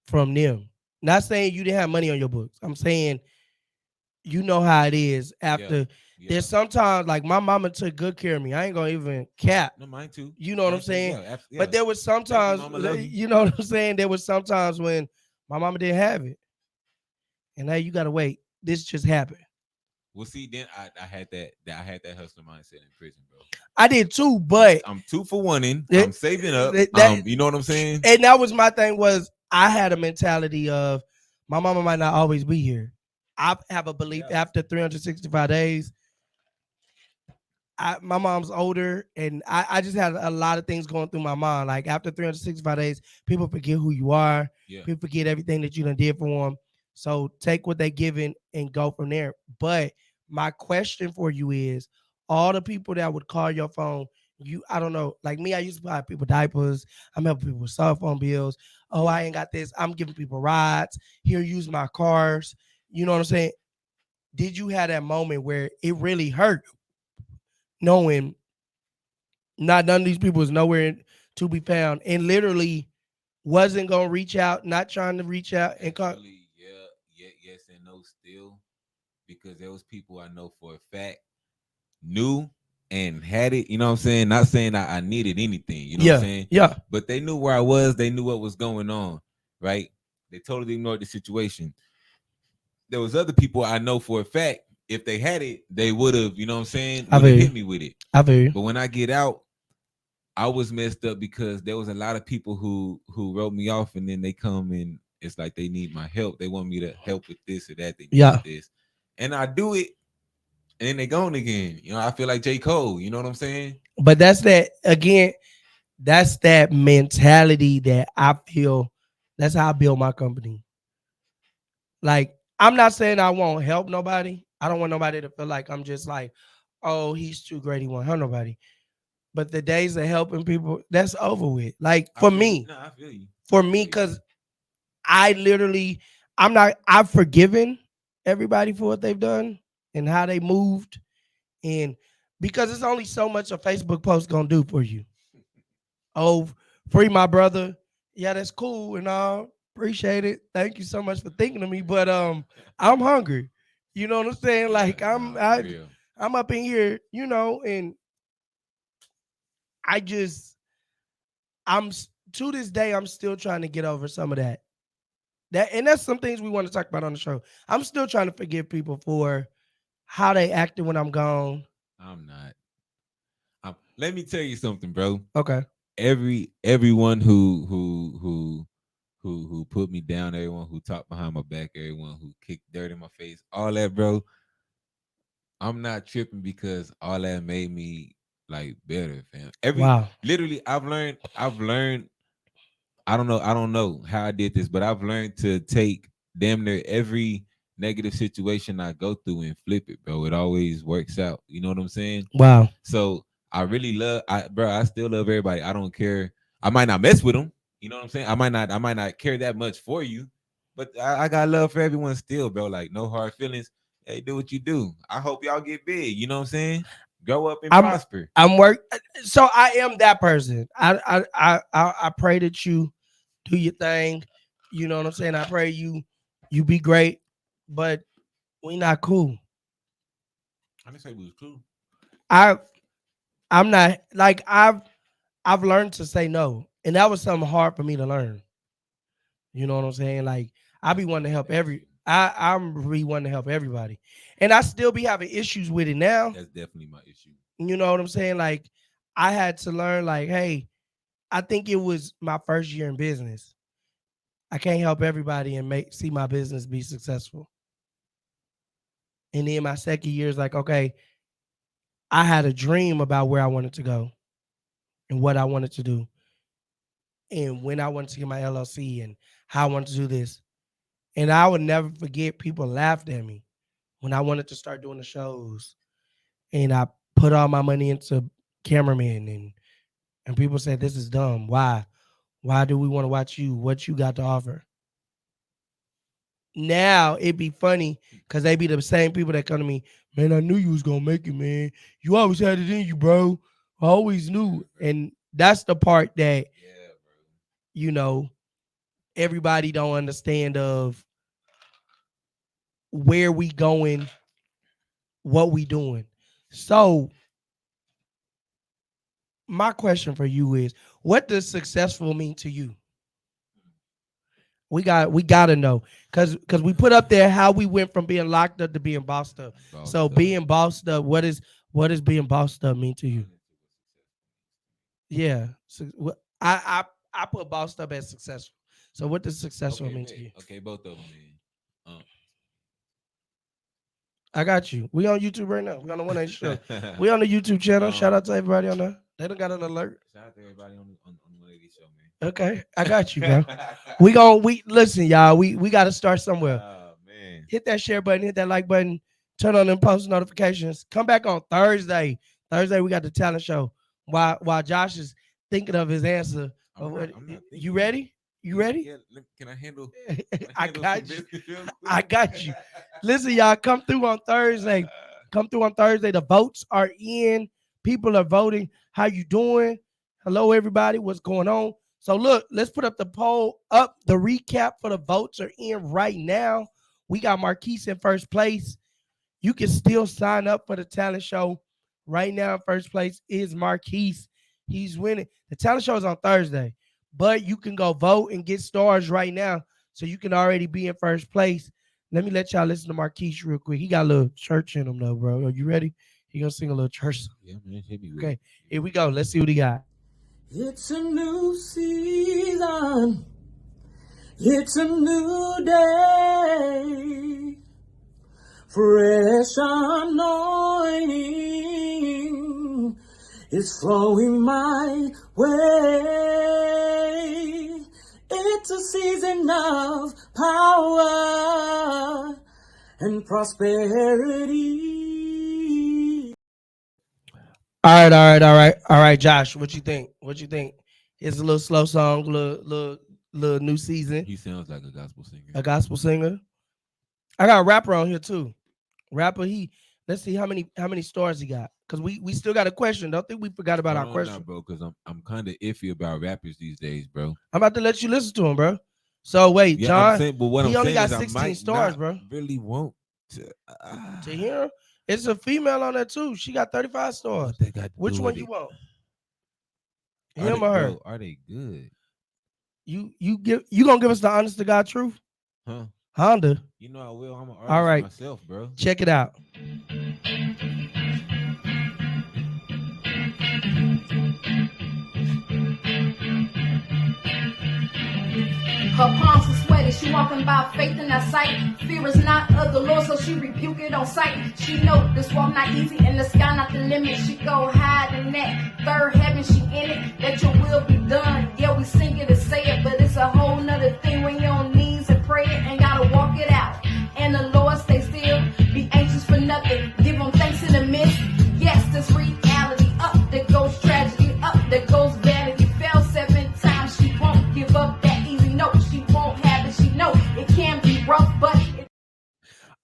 from them? Not saying you didn't have money on your books. I'm saying you know how it is yeah, after. yeah. There's sometimes like my mama took good care of me. I ain't gonna even cap. No, mine too. You know what I'm Mine too. saying? Yeah, But yeah. there was Thank you, sometimes, mama. Love you. you know what I'm saying? There was sometimes when my mama didn't have it, and now you gotta wait. This just happened. Well, see, then I had that hustler mindset in prison, bro. I did too, I'm but I'm 2 for 1 in. it, I'm saving up. that You know what I'm saying? and that was my thing was I had a mentality of my mama might not always be here. I have a belief Yeah. after 365 days my mom's older, and I just had a lot of things going through my mind. Like after 365 days, people forget who you are. Yeah. People forget everything that you done did for them. So take what they given and go from there. But my question for you is, all the people that would call your phone, I don't know, like me, I used to buy people diapers. I'm helping people with cell phone bills. Oh, Yeah. I ain't got this. I'm giving people rides. Here, use my cars. You know what I'm saying? Did you have that moment where it really hurt knowing not none of these people is nowhere to be found, and literally wasn't gonna reach out, not trying to reach out and call? Actually, yeah, yes and no still, because there was people I know for a fact knew and had it. You know what I'm saying? Not saying I needed anything. You know what I'm Yeah, saying? yeah. But they knew where I was. They knew what was going on. Right? They totally ignored the situation. There was other people I know for a fact, if they had it, they would have, you know what I'm saying, I would have feel hit you. me with it. I feel you. But when I get out, I was messed up because there was a lot of people who wrote me off, and then they come and it's like they need my help. They want me to help with this or that. They Yeah. need this, and I do it, and then they gone again. You know, I feel like J. Cole. You know what I'm saying? But that's that again, that's that mentality that I feel that's how I build my company. Like, I'm not saying I won't help nobody. I don't want nobody to feel like I'm just like, oh, he's too great, he won't help nobody. But the days of helping people, that's over with. Like I for feel you. me, No, I feel you. for I me, feel you. because I literally, I've forgiven everybody for what they've done and how they moved. And because it's only so much a Facebook post gonna do for you. Oh, free my brother. Yeah, that's cool and all. Appreciate it. Thank you so much for thinking of me. But I'm hungry. You know what I'm saying? Yeah, Like nah, for real. I'm up in here, and I just to this day I'm still trying to get over some of that. And that's some things we want to talk about on the show. I'm still trying to forgive people for how they acting when I'm gone. I'm not. Let me tell you something, bro. Okay. Everyone who put me down, everyone who talked behind my back, everyone who kicked dirt in my face, all that, bro. I'm not tripping because all that made me like better, fam. Literally, I've learned. I don't know how I did this, but I've learned to take damn near every negative situation I go through and flip it, bro. It always works out. You know what I'm saying? Wow. So I really I still love everybody. I don't care. I might not mess with them. You know what I'm saying? I might not care that much for you, but I got love for everyone still, bro. Like no hard feelings. Hey, do what you do. I hope y'all get big. You know what I'm saying? Grow up and prosper. So I am that person. I pray that you do your thing. You know what I'm saying? I pray you be great, but we not cool. I didn't say we was cool. I'm not like I've learned to say no, and that was something hard for me to learn. You know what I'm saying? Like I be wanting to help I'm really wanting to help everybody, and I still be having issues with it now. That's definitely my issue. You know what I'm saying? Like I had to learn. Like, hey, I think it was my first year in business. I can't help everybody and see my business be successful. And then my second year is like, okay, I had a dream about where I wanted to go and what I wanted to do. And when I wanted to get my LLC and how I wanted to do this. And I would never forget people laughed at me when I wanted to start doing the shows. And I put all my money into cameramen and people said, this is dumb. Why? Why do we want to watch you? What you got to offer? Now it'd be funny because they be the same people that come to me, man, I knew you was gonna make it, man. You always had it in you, bro. I always knew. And that's the part that you know, everybody don't understand of where we going, what we doing. So my question for you is, what does successful mean to you? We gotta know because we put up there how we went from being locked up to being bossed up. Being bossed up, what is being bossed up mean to you? Yeah, so, I put bossed up as successful. So what does successful mean to you? Okay, both of them. I got you. We on YouTube right now. We on the 180 show. We on the YouTube channel. Shout out to everybody on there. They don't got an alert. Shout out to everybody on the 180 show, man. Okay, I got you, bro. we listen, y'all. We got to start somewhere. Oh man! Hit that share button, hit that like button, turn on them post notifications. Come back on Thursday. Thursday we got the talent show. While Josh is thinking of his answer. You ready? You ready? Yeah, can I handle? I got you. I got you. Listen, y'all, come through on Thursday. Come through on Thursday. The votes are in. People are voting. How you doing? Hello, everybody. What's going on? So look, let's put up the poll up. The recap for the votes are in right now. We got Marquise in first place. You can still sign up for the talent show. Right now in first place is Marquise. He's winning. The talent show is on Thursday, but you can go vote and get stars right now. So you can already be in first place. Let me let y'all listen to Marquise real quick. He got a little church in him though, bro. Are you ready? He gonna sing a little church song. Yeah, man. Okay, here we go. Let's see what he got. It's a new season. It's a new day. Fresh anointing is flowing my way. It's a season of power and prosperity. All right, Josh. What you think? It's a little slow song, little new season. He sounds like a gospel singer. A gospel singer. I got a rapper on here too. Rapper, let's see how many stars he got. Because we still got a question. Don't think we forgot about our question. No, bro, because I'm kind of iffy about rappers these days, bro. I'm about to let you listen to him, bro. So wait, yeah, John, he only got 16 stars, bro. Really want to hear him. It's a female on there too. She got 35 stars. Which one you want? Him or her? Bro, are they good? You gonna give us the honest to God truth? Huh? Honda. You know I will. I'm an artist All right. myself, bro. Check it out. Her palms are sweaty, she walking by faith in that sight. Fear is not of the Lord, so she rebuke it on sight. She know this walk not easy, and the sky not the limit. She go higher than that, third heaven she in it. Let your will be done, yeah we sing it and say it. But it's a whole nother thing when you're on knees and pray it and gotta walk it out. And the Lord stay still, be anxious for nothing. Give him thanks in the midst, yes this reality. Up there goes tragedy, up there goes vanity. Fell 7 times, she won't give up that easy. No, she won't have it, she know it can be rough, but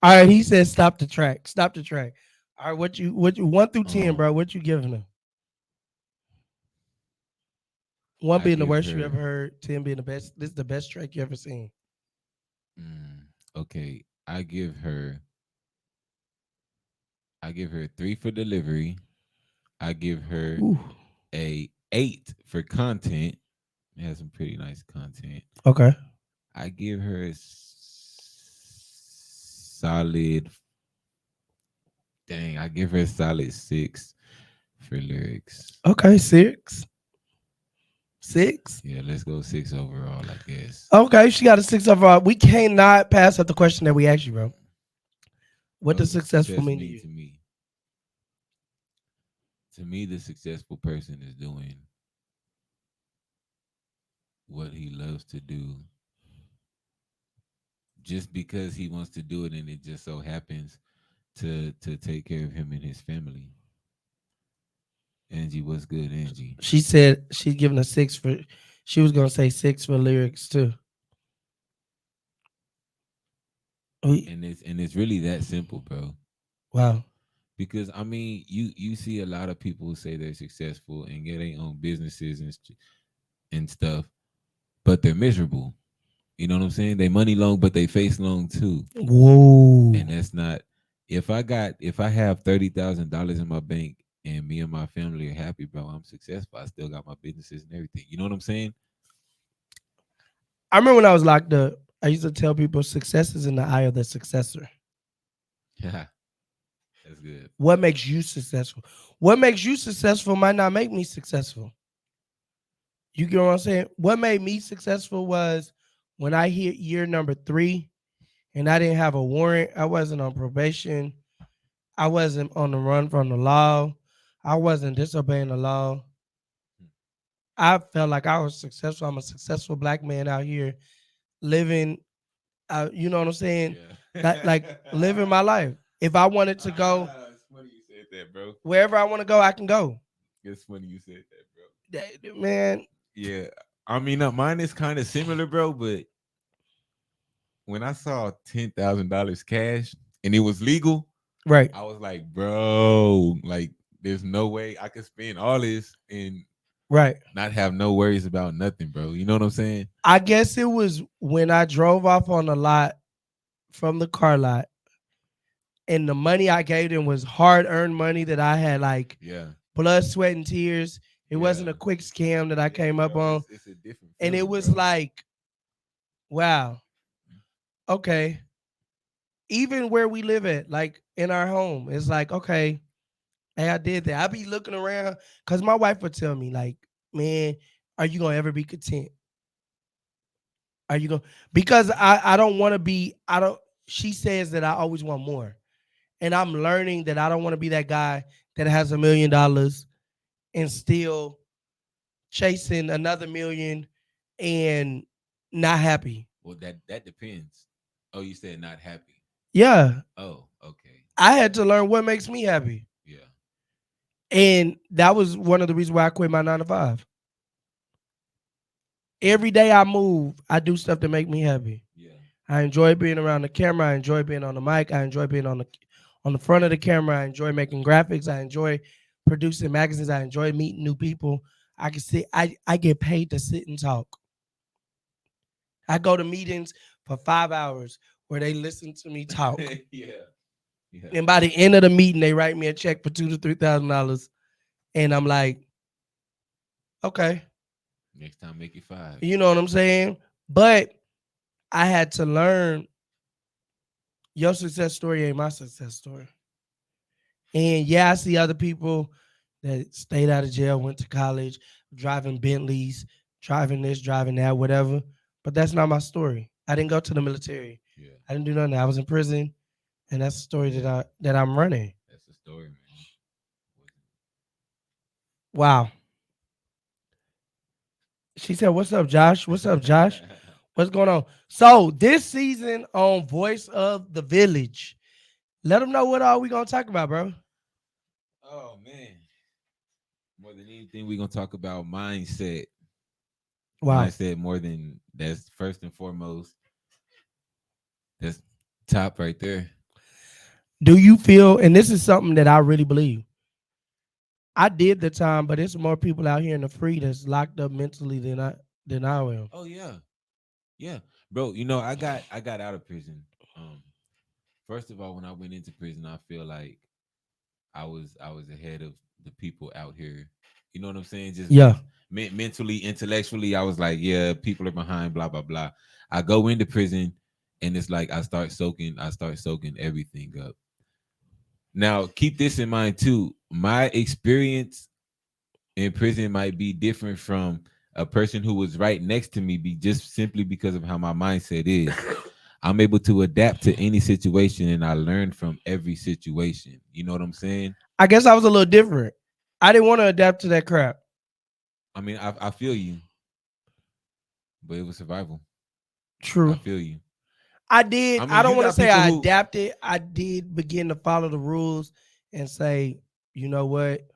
all right, he said stop the track. Stop the track. All right, what you 1 through 10, bro? What you giving him? 1 being the worst you ever heard, 10 being the best. This is the best track you ever seen. Okay, I give her 3 for delivery. I give her a 8 for content. It has some pretty nice content. Okay. I give her a solid. I give her a solid 6 for lyrics. Okay, 6. 6? Yeah, let's go 6 overall, I guess. Okay, she got a 6 overall. We cannot pass up the question that we asked you, bro. What does successful mean to you? To me, the successful person is doing what he loves to do just because he wants to do it, and it just so happens to take care of him and his family. Angie, what's good, Angie? She said she's giving a 6 for. She was gonna say 6 for lyrics too. And it's really that simple, bro. Wow. Because I mean, you see a lot of people who say they're successful and get their own businesses and stuff, but they're miserable. You know what I'm saying? They money long, but they face long too. Whoa. And that's not. If I have $30,000 in my bank and me and my family are happy, bro, I'm successful. I still got my businesses and everything. You know what I'm saying? I remember when I was locked up, I used to tell people success is in the eye of the successor. Yeah. That's good. What makes you successful? What makes you successful might not make me successful. You get what I'm saying? What made me successful was when I hit year number 3 and I didn't have a warrant. I wasn't on probation. I wasn't on the run from the law. I wasn't disobeying the law. I felt like I was successful. I'm a successful black man out here living, you know what I'm saying? Yeah. like living my life. If I wanted to go, it's funny you said that, bro. Wherever I want to go, I can go. It's funny you said that, bro. Man. Yeah. I mean, mine is kind of similar, bro, but when I saw $10,000 cash and it was legal, right, I was like, bro, like there's no way I could spend all this and not have no worries about nothing, bro. You know what I'm saying? I guess it was when I drove off on the lot from the car lot, and the money I gave them was hard-earned money that I had, like, blood, sweat, and tears. It wasn't a quick scam that I came up on. It's a different feeling, and it was like, wow, okay. Even where we live at, like in our home, it's like, okay, hey, I did that. I be looking around because my wife would tell me, like, man, are you gonna ever be content? Are you gonna? Because I don't want to be. I don't. She says that I always want more, and I'm learning that I don't want to be that guy that has $1 million and still chasing another million and not happy. Well, that depends. Oh, you said not happy. Yeah. Oh, okay. I had to learn what makes me happy. Yeah. And that was one of the reasons why I quit my 9 to 5. Every day I move, I do stuff to make me happy. Yeah. I enjoy being around the camera. I enjoy being on the mic. I enjoy being on the front of the camera. I enjoy making graphics. I enjoy producing magazines. I enjoy meeting new people. I can sit. I get paid to sit and talk. I go to meetings for 5 hours where they listen to me talk. Yeah. And by the end of the meeting, they write me a check for $2,000 to $3,000, and I'm like, okay. Next time, make it 5. You know what I'm saying? But I had to learn Your success story ain't my success story. And yeah, I see other people that stayed out of jail, went to college, driving Bentleys, driving this, driving that, whatever. But that's not my story. I didn't go to the military. Yeah. I didn't do nothing. I was in prison, and that's the story that I'm running. That's the story, man. Wow. She said, "What's up, Josh? What's up, Josh? What's going on?" So this season on Voice of the Village, let them know what all we gonna talk about, bro. Oh man. More than anything, we're gonna talk about mindset. Wow. Mindset more than that's first and foremost. That's top right there. Do you feel, and this is something that I really believe, I did the time, but there's more people out here in the free that's locked up mentally than I am. Oh yeah. Yeah. Bro, you know, I got out of prison. First of all, when I went into prison, I feel like I was ahead of the people out here. You know what I'm saying? Just yeah, mentally, intellectually, I was like, yeah, people are behind, blah blah blah. I go into prison, and it's like I start soaking everything up. Now, keep this in mind too. My experience in prison might be different from a person who was right next to me, be just simply because of how my mindset is. I'm able to adapt to any situation, and I learn from every situation. You know what I'm saying? I guess I was a little different. I didn't want to adapt to that crap. I mean, I feel you, but it was survival. True. I feel you. I did. I don't want to say I adapted. I did begin to follow the rules and say, you know what?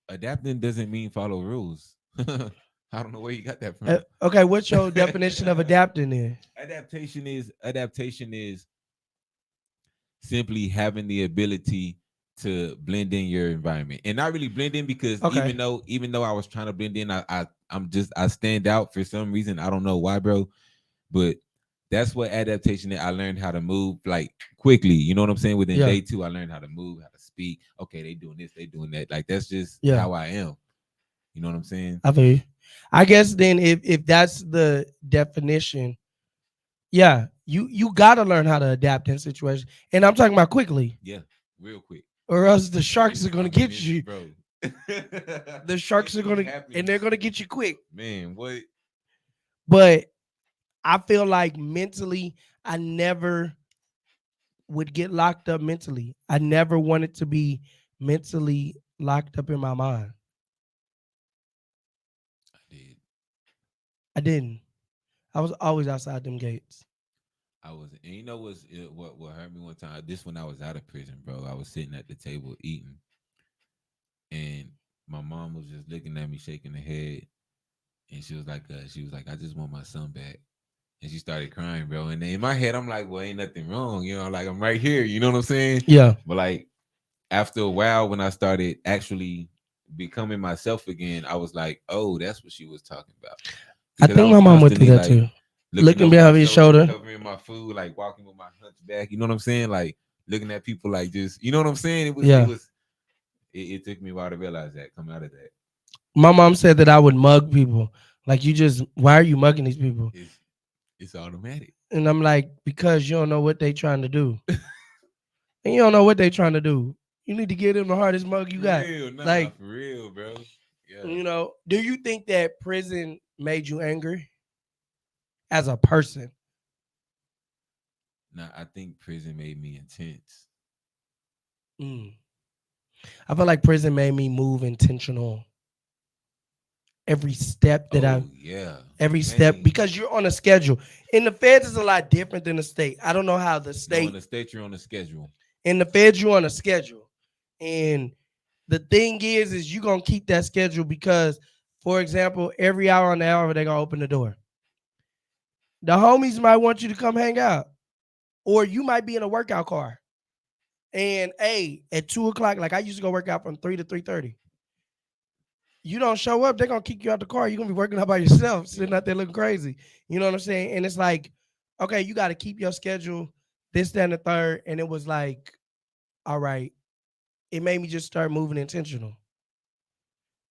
Adapting doesn't mean follow rules. I don't know where you got that from. Okay, what's your definition of adapting then? Adaptation is simply having the ability to blend in your environment, and not really blend in because even though I was trying to blend in, I stand out for some reason. I don't know why, bro, but that's what adaptation is. I learned how to move like quickly. You know what I'm saying? Within day 2, I learned how to move, how to speak. Okay, they doing this, they doing that. Like that's just how I am. You know what I'm saying? I feel you. I guess then if that's the definition, yeah, you gotta learn how to adapt in situations. And I'm talking about quickly. Yeah, real quick. Or else the sharks are gonna get you. Bro. The sharks are gonna and they're gonna get you quick. Man, what? But I feel like mentally, I never would get locked up mentally. I never wanted to be mentally locked up in my mind. I didn't. I was always outside them gates. I was, and you know what hurt me one time? This when I was out of prison, bro. I was sitting at the table eating, and my mom was just looking at me, shaking her head, and she was like, I just want my son back. And she started crying, bro. And in my head, I'm like, well, ain't nothing wrong. You know, like I'm right here. You know what I'm saying? Yeah. But like after a while, when I started actually becoming myself again, I was like, oh, that's what she was talking about. Because I think my mom went through that too. Looking behind his shoulder. Covering my food, like walking with my hunchback. You know what I'm saying? Like looking at people like just, you know what I'm saying? It took me a while to realize that, come out of that. My mom said that I would mug people. Like why are you mugging these people? It's automatic. And I'm like, because you don't know what they trying to do. And you don't know what they trying to do. You need to give them the hardest mug you got. Like for real, bro. Yeah. You know, do you think that prison made you angry as a person? Nah, I think prison made me intense. I feel like prison made me move intentional. Every step that every step, because you're on a schedule. In the feds is a lot different than the state. I don't know how the state. No, in the state, you're on a schedule. In the feds, you're on a schedule. And the thing is you're going to keep that schedule because, for example, every hour on the hour, they're going to open the door. The homies might want you to come hang out. Or you might be in a workout car. And, at 2 o'clock, like I used to go work out from 3 to 3:30. You don't show up, they're going to kick you out the car. You're going to be working out by yourself, sitting out there looking crazy. You know what I'm saying? And it's like, okay, you got to keep your schedule, this, that, and the third. And it was like, all right, it made me just start moving intentional.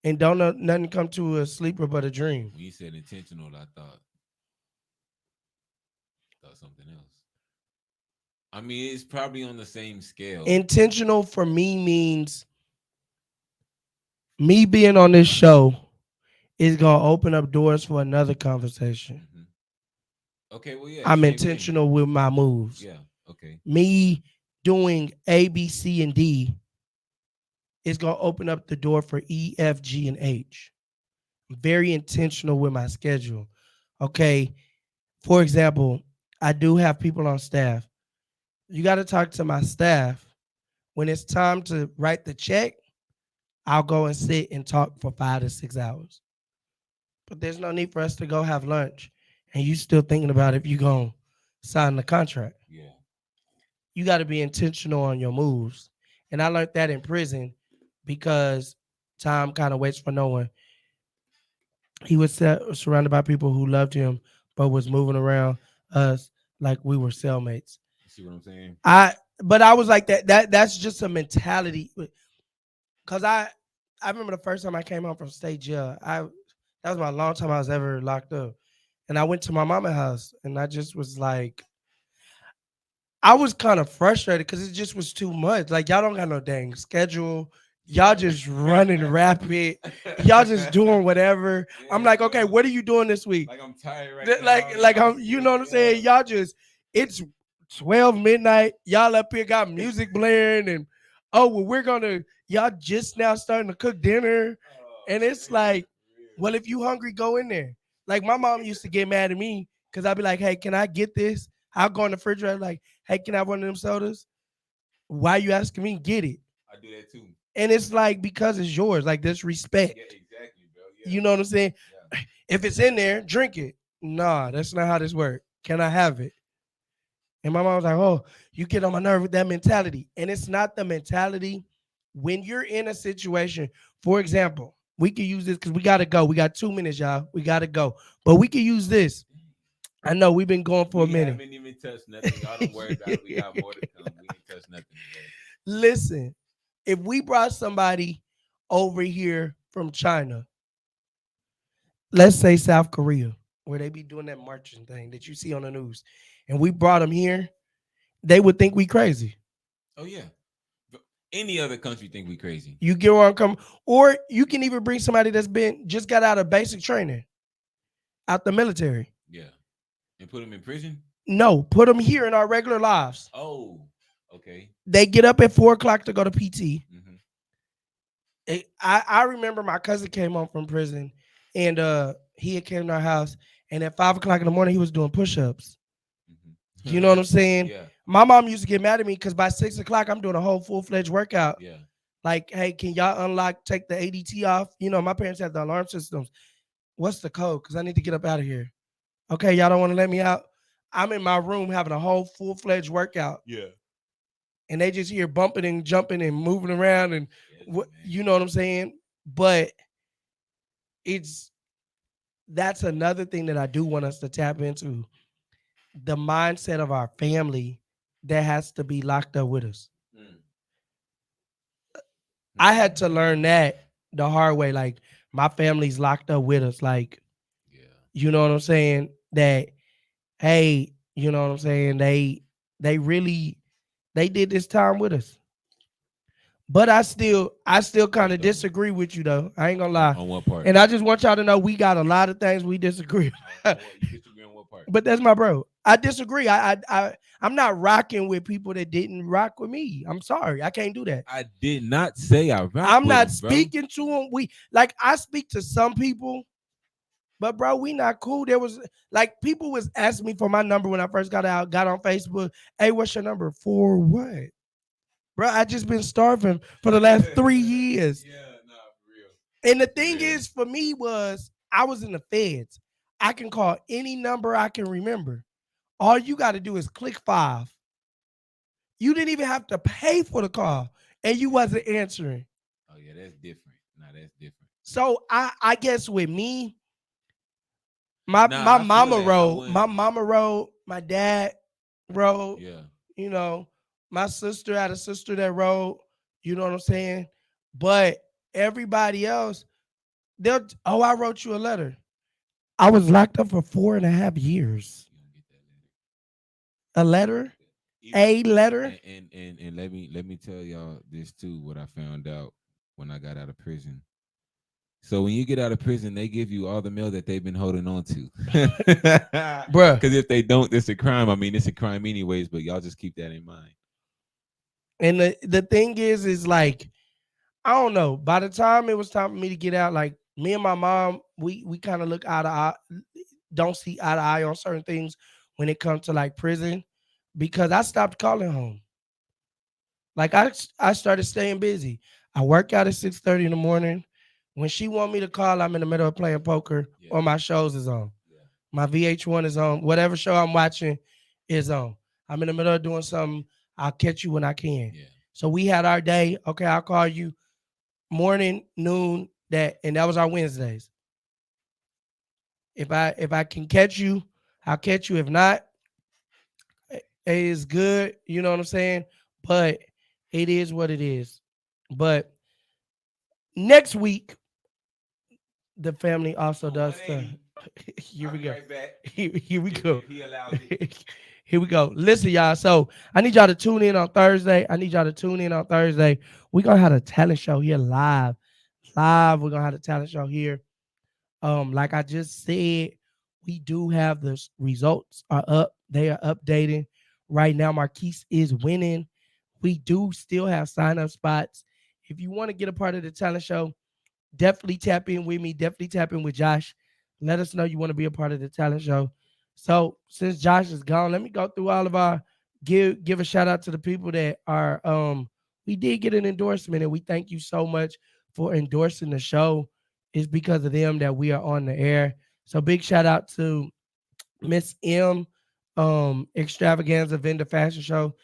And don't know nothing come to a sleeper but a dream. When you said intentional, I thought something else. I mean, it's probably on the same scale. Intentional for me means me being on this show is gonna open up doors for another conversation. Okay, well, yeah. I'm intentional with my moves. Yeah, okay. Me doing A, B, C, and D is gonna open up the door for E, F, G, and H. I'm very intentional with my schedule. Okay. For example, I do have people on staff. You got to talk to my staff. When it's time to write the check, I'll go and sit and talk for 5 to 6 hours. But there's no need for us to go have lunch and you still thinking about if you're going to sign the contract. Yeah. You got to be intentional on your moves. And I learned that in prison because time kind of waits for no one. He was surrounded by people who loved him, but was moving around us like we were cellmates. You see what I'm saying? But I was like that's just a mentality. Cause I remember the first time I came home from state jail. That was my long time I was ever locked up. And I went to my mama's house and I just was like, I was kind of frustrated because it just was too much. Like y'all don't got no dang schedule. Y'all just running rapid. Y'all just doing whatever. Yeah, I'm like, okay, what are you doing this week? Like I'm tired right now. Like I'm, you know what I'm saying? Y'all just, it's 12 midnight. Y'all up here got music blaring and y'all just now starting to cook dinner. And it's like, well, if you hungry, go in there. Like my mom used to get mad at me because I'd be like, hey, can I get this? I'll go in the refrigerator like, hey, can I have one of them sodas? Why you asking me? Get it. I do that too. And it's like, because it's yours, like there's respect. Yeah, exactly, bro. Yeah. You know what I'm saying? Yeah. If it's in there, drink it. Nah, that's not how this works. Can I have it? And my mom was like, oh, you get on my nerve with that mentality. And it's not the mentality. When you're in a situation, for example, we can use this because we got to go. We got 2 minutes, y'all. We got to go. But we can use this. I know we've been going for a minute. We haven't even touched nothing. Y'all don't worry about it. We got more to come. We ain't touched nothing today. Listen. If we brought somebody over here from China, let's say South Korea, where they be doing that marching thing that you see on the news, and we brought them here, they would think we crazy. Oh, yeah. Any other country think we crazy. You get where I'm coming? Or you can even bring somebody that's just got out of basic training, out the military. Yeah. And put them in prison? No, put them here in our regular lives. Oh. Okay. They get up at 4:00 to go to PT. Mm-hmm. I remember my cousin came home from prison and he had came to our house and at 5:00 in the morning he was doing push-ups. Mm-hmm. You know what I'm saying? Yeah. My mom used to get mad at me because by 6:00 I'm doing a whole full-fledged workout. Yeah. Like, hey, can y'all take the ADT off? You know, my parents had the alarm systems. What's the code? Because I need to get up out of here. Okay, y'all don't want to let me out? I'm in my room having a whole full-fledged workout. Yeah. And they just hear bumping and jumping and moving around and you know what I'm saying? But that's another thing that I do want us to tap into. The mindset of our family that has to be locked up with us. I had to learn that the hard way. Like my family's locked up with us. Like, you know what I'm saying? That, hey, you know what I'm saying? They really did this time with us. But I still kind of disagree with you though. I ain't gonna lie. On what part? And I just want y'all to know we got a lot of things we disagree. You disagree on what part? But that's my bro. I disagree. I'm not rocking with people that didn't rock with me. I'm sorry. I can't do that. I did not say I rock I'm with not them, speaking to them. I speak to some people. But bro, we not cool. There was like people was asking me for my number when I first got on Facebook. Hey, what's your number? For what? Bro, I just been starving for the last 3 years. Yeah, nah, for real. And the thing is, for me was I was in the feds. I can call any number I can remember. All you got to do is click 5. You didn't even have to pay for the call, and you wasn't answering. Oh yeah, that's different. Nah, that's different. So I guess with me, my mama wrote, my dad wrote. Yeah. You know, my sister had a sister that wrote. You know what I'm saying? But everybody else, I wrote you a letter. I was locked up for 4.5 years. A letter? A letter. And let me tell y'all this too. What I found out when I got out of prison. So when you get out of prison, they give you all the mail that they've been holding on to. Bruh. Because if they don't, it's a crime. I mean, it's a crime anyways, but y'all just keep that in mind. And the thing is like, I don't know. By the time it was time for me to get out, like me and my mom, we kind of look eye to eye, don't see eye to eye on certain things when it comes to like prison, because I stopped calling home. Like I started staying busy. I work out at 6:30 in the morning. When she want me to call, I'm in the middle of playing poker or my shows is on. Yeah. My VH1 is on. Whatever show I'm watching is on. I'm in the middle of doing something. I'll catch you when I can. Yeah. So we had our day. Okay, I'll call you morning, noon, and that was our Wednesdays. If I can catch you, I'll catch you. If not, it is good. You know what I'm saying? But it is what it is. But next week, the family also does stuff. Here we go. Right back. Here we go. He allows it. Here we go. Listen, y'all. So I need y'all to tune in on Thursday. We're gonna have a talent show here live. We're gonna have a talent show here. Like I just said, we do have the results are up. They are updating right now. Marquise is winning. We do still have sign-up spots. If you want to get a part of the talent show, definitely tap in with me. Definitely tap in with Josh. Let us know you want to be a part of the talent show. So since Josh is gone, let me go through all of our give a shout out to the people that are we did get an endorsement, and we thank you so much for endorsing the show. It's because of them that we are on the air. So big shout out to Miss M, Extravaganza Vendor Fashion Show.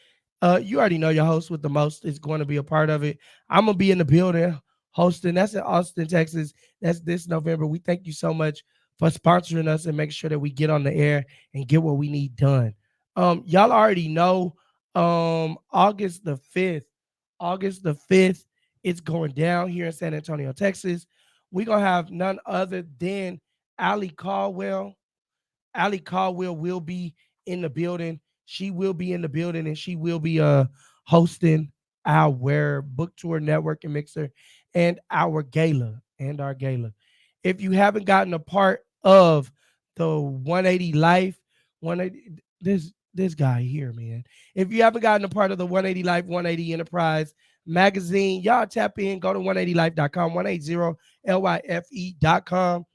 You already know your host with the most is going to be a part of it. I'm gonna be in the building hosting. That's in Austin, Texas. That's this November. We thank you so much for sponsoring us and making sure that we get on the air and get what we need done. Y'all already know August the 5th, it's going down here in San Antonio, Texas. We're going to have none other than Allie Caldwell. Allie Caldwell will be in the building. She will be in the building, and she will be hosting our book tour networking mixer and our gala. If you haven't gotten a part of the 180 Life, 180 this guy here, man. If you haven't gotten a part of the 180 Life, 180 Enterprise magazine, y'all tap in, go to 180life.com, 180lyfe.com.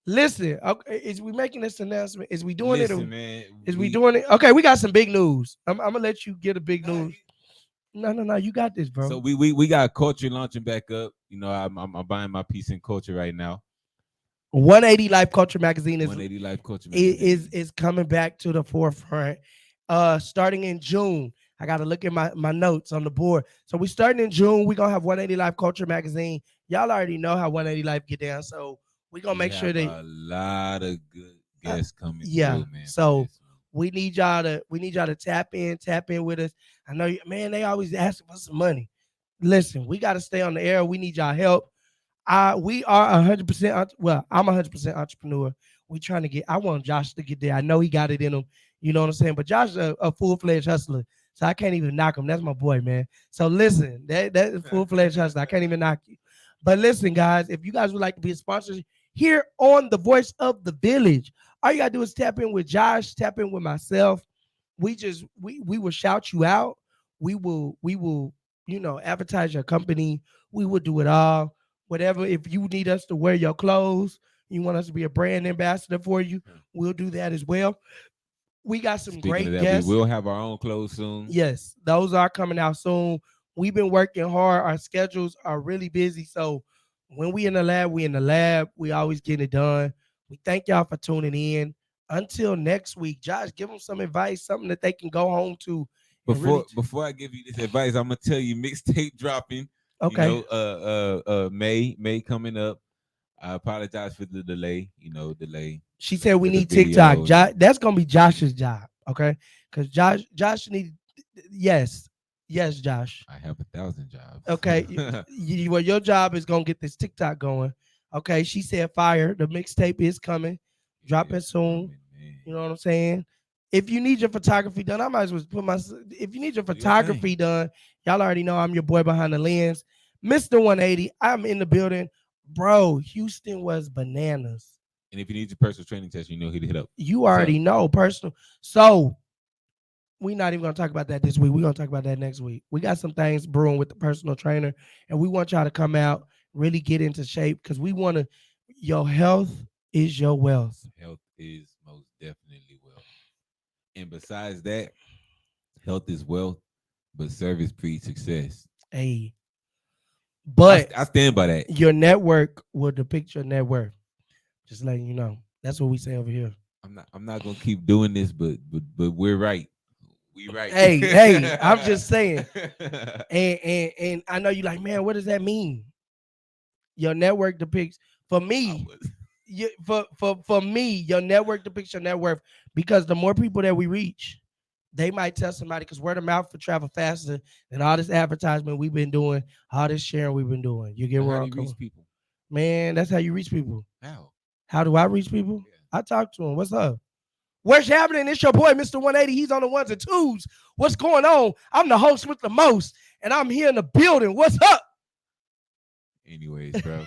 Listen, okay, is we making this announcement? Is we doing it? Man, we doing it? Okay, we got some big news. I'm gonna let you get a big news. No, you got this, bro. So we got culture launching back up. You know, I'm buying my piece in culture right now. 180 Life Culture Magazine is coming back to the forefront. Starting in June. I got to look at my notes on the board. So we starting in June. We're going to have 180 Life Culture Magazine. Y'all already know how 180 Life get down. So we're going to make sure that a lot of good guests coming through, man. So we need y'all to tap in with us. I know, man, they always asking for some money. Listen, we got to stay on the air. We need y'all help. We are 100%. Well, I'm 100% entrepreneur. I want Josh to get there. I know he got it in him. You know what I'm saying? But Josh is a full-fledged hustler. So I can't even knock him. That's my boy, man. So listen, that full-fledged hustler. I can't even knock you. But listen, guys, if you guys would like to be a sponsor here on The Voice of the Village, all you got to do is tap in with Josh, tap in with myself. We will shout you out. We will, advertise your company. We will do it all. Whatever, if you need us to wear your clothes, you want us to be a brand ambassador for you, we'll do that as well. We got some great guests. We will have our own clothes soon. Yes, those are coming out soon. We've been working hard. Our schedules are really busy. So when we in the lab, we always get it done. We thank y'all for tuning in. Until next week, Josh, give them some advice, something that they can go home to. Before I give you this advice, I'm gonna tell you mixtape dropping. Okay. May coming up. I apologize for the delay. She said we need TikTok. That's gonna be Josh's job, okay? Because Josh need. Yes, Josh. I have 1,000 jobs. Okay, your job is gonna get this TikTok going. Okay, she said fire. The mixtape is coming, dropping soon. You know what I'm saying? If you need your photography done, I might as well put my. If you need your photography done, y'all already know I'm your boy behind the lens, Mr. 180. I'm in the building, bro. Houston was bananas. And if you need your personal training test, you know who to hit up. You already know personal. So we're not even gonna talk about that this week. We're gonna talk about that next week. We got some things brewing with the personal trainer, and we want y'all to come out, really get into shape, because we want to. Your health is your wealth. Health is most definitely wealth. And besides that, health is wealth, but service breeds success. Hey, but I stand by that. Your network will depict your net worth. Just letting you know. That's what we say over here. I'm not gonna keep doing this, but we're right. We right. Hey, I'm just saying. And I know you like, man, what does that mean? Your network depicts for me. For me, your network depicts your net worth, because the more people that we reach, they might tell somebody, because word of mouth will travel faster than all this advertisement we've been doing, all this sharing we've been doing. You get where I'm coming? People? Man, that's how you reach people. How do I reach people? Yeah. I talk to them. What's up? What's happening? It's your boy, Mr. 180. He's on the ones and twos. What's going on? I'm the host with the most, and I'm here in the building. What's up? Anyways, bro.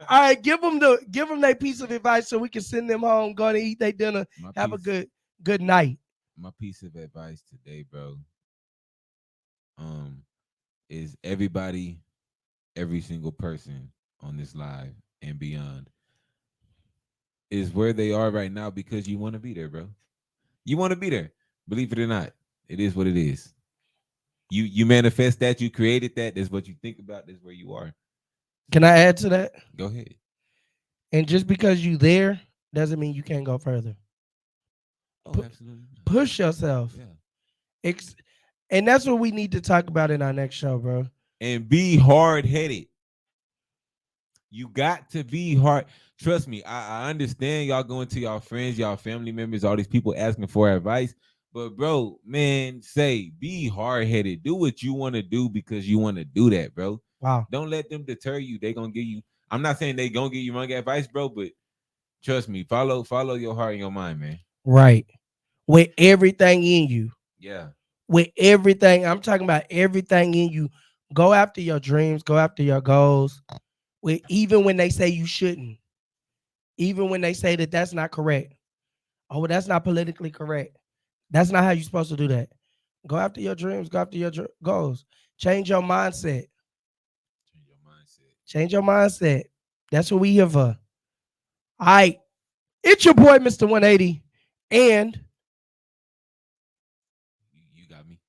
All right, give them their piece of advice so we can send them home, go and eat their dinner, have a good night. My piece of advice today, bro, is everybody, every single person on this live and beyond is where they are right now because you want to be there, bro. You want to be there. Believe it or not, it is what it is. You manifest that, you created that. That's what you think about. That's where you are. Can I add to that? Go ahead. And just because you there doesn't mean you can't go further. Oh, absolutely. Push yourself. Yeah. And that's what we need to talk about in our next show, bro. And be hard-headed. You got to be hard. Trust me, I understand y'all going to y'all friends, y'all family members, all these people asking for advice. But bro, man, be hard-headed. Do what you want to do because you want to do that, bro. Wow. Don't let them deter you. They gonna give you. I'm not saying they gonna give you wrong advice, bro, but trust me, follow your heart and your mind, man. Right. With everything in you. Yeah. With everything. I'm talking about everything in you. Go after your dreams. Go after your goals. Even when they say you shouldn't. Even when they say that that's not correct. Oh, that's not politically correct. That's not how you're supposed to do that. Go after your dreams. Go after your goals. Change your mindset. Change your mindset. That's what we here for. All right. It's your boy, Mr. 180. And you got me.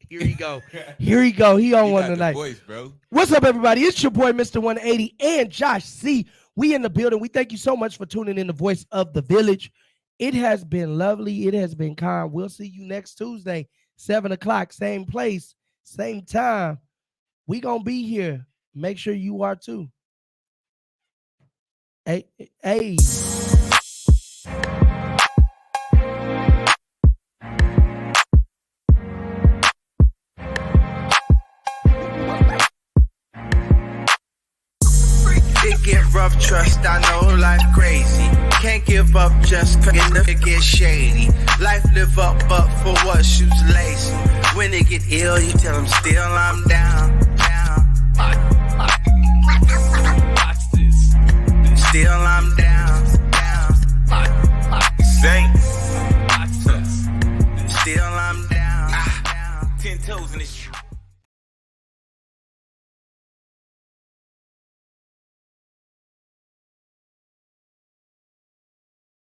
Here he go. Here he go. He on one tonight. Voice, bro. What's up, everybody? It's your boy, Mr. 180, and Josh C. We in the building. We thank you so much for tuning in the Voice of the Village. It has been lovely. It has been kind. We'll see you next Tuesday, 7 o'clock, same place, same time. We gonna be here. Make sure you are too. Hey. It get rough, trust, I know life crazy. Can't give up just cause it get shady. Life live up, but for what, shoes lacy. When it get ill, you tell them still I'm down. Watch this. Still I'm down. Saints. Still I'm down. 10 toes in this.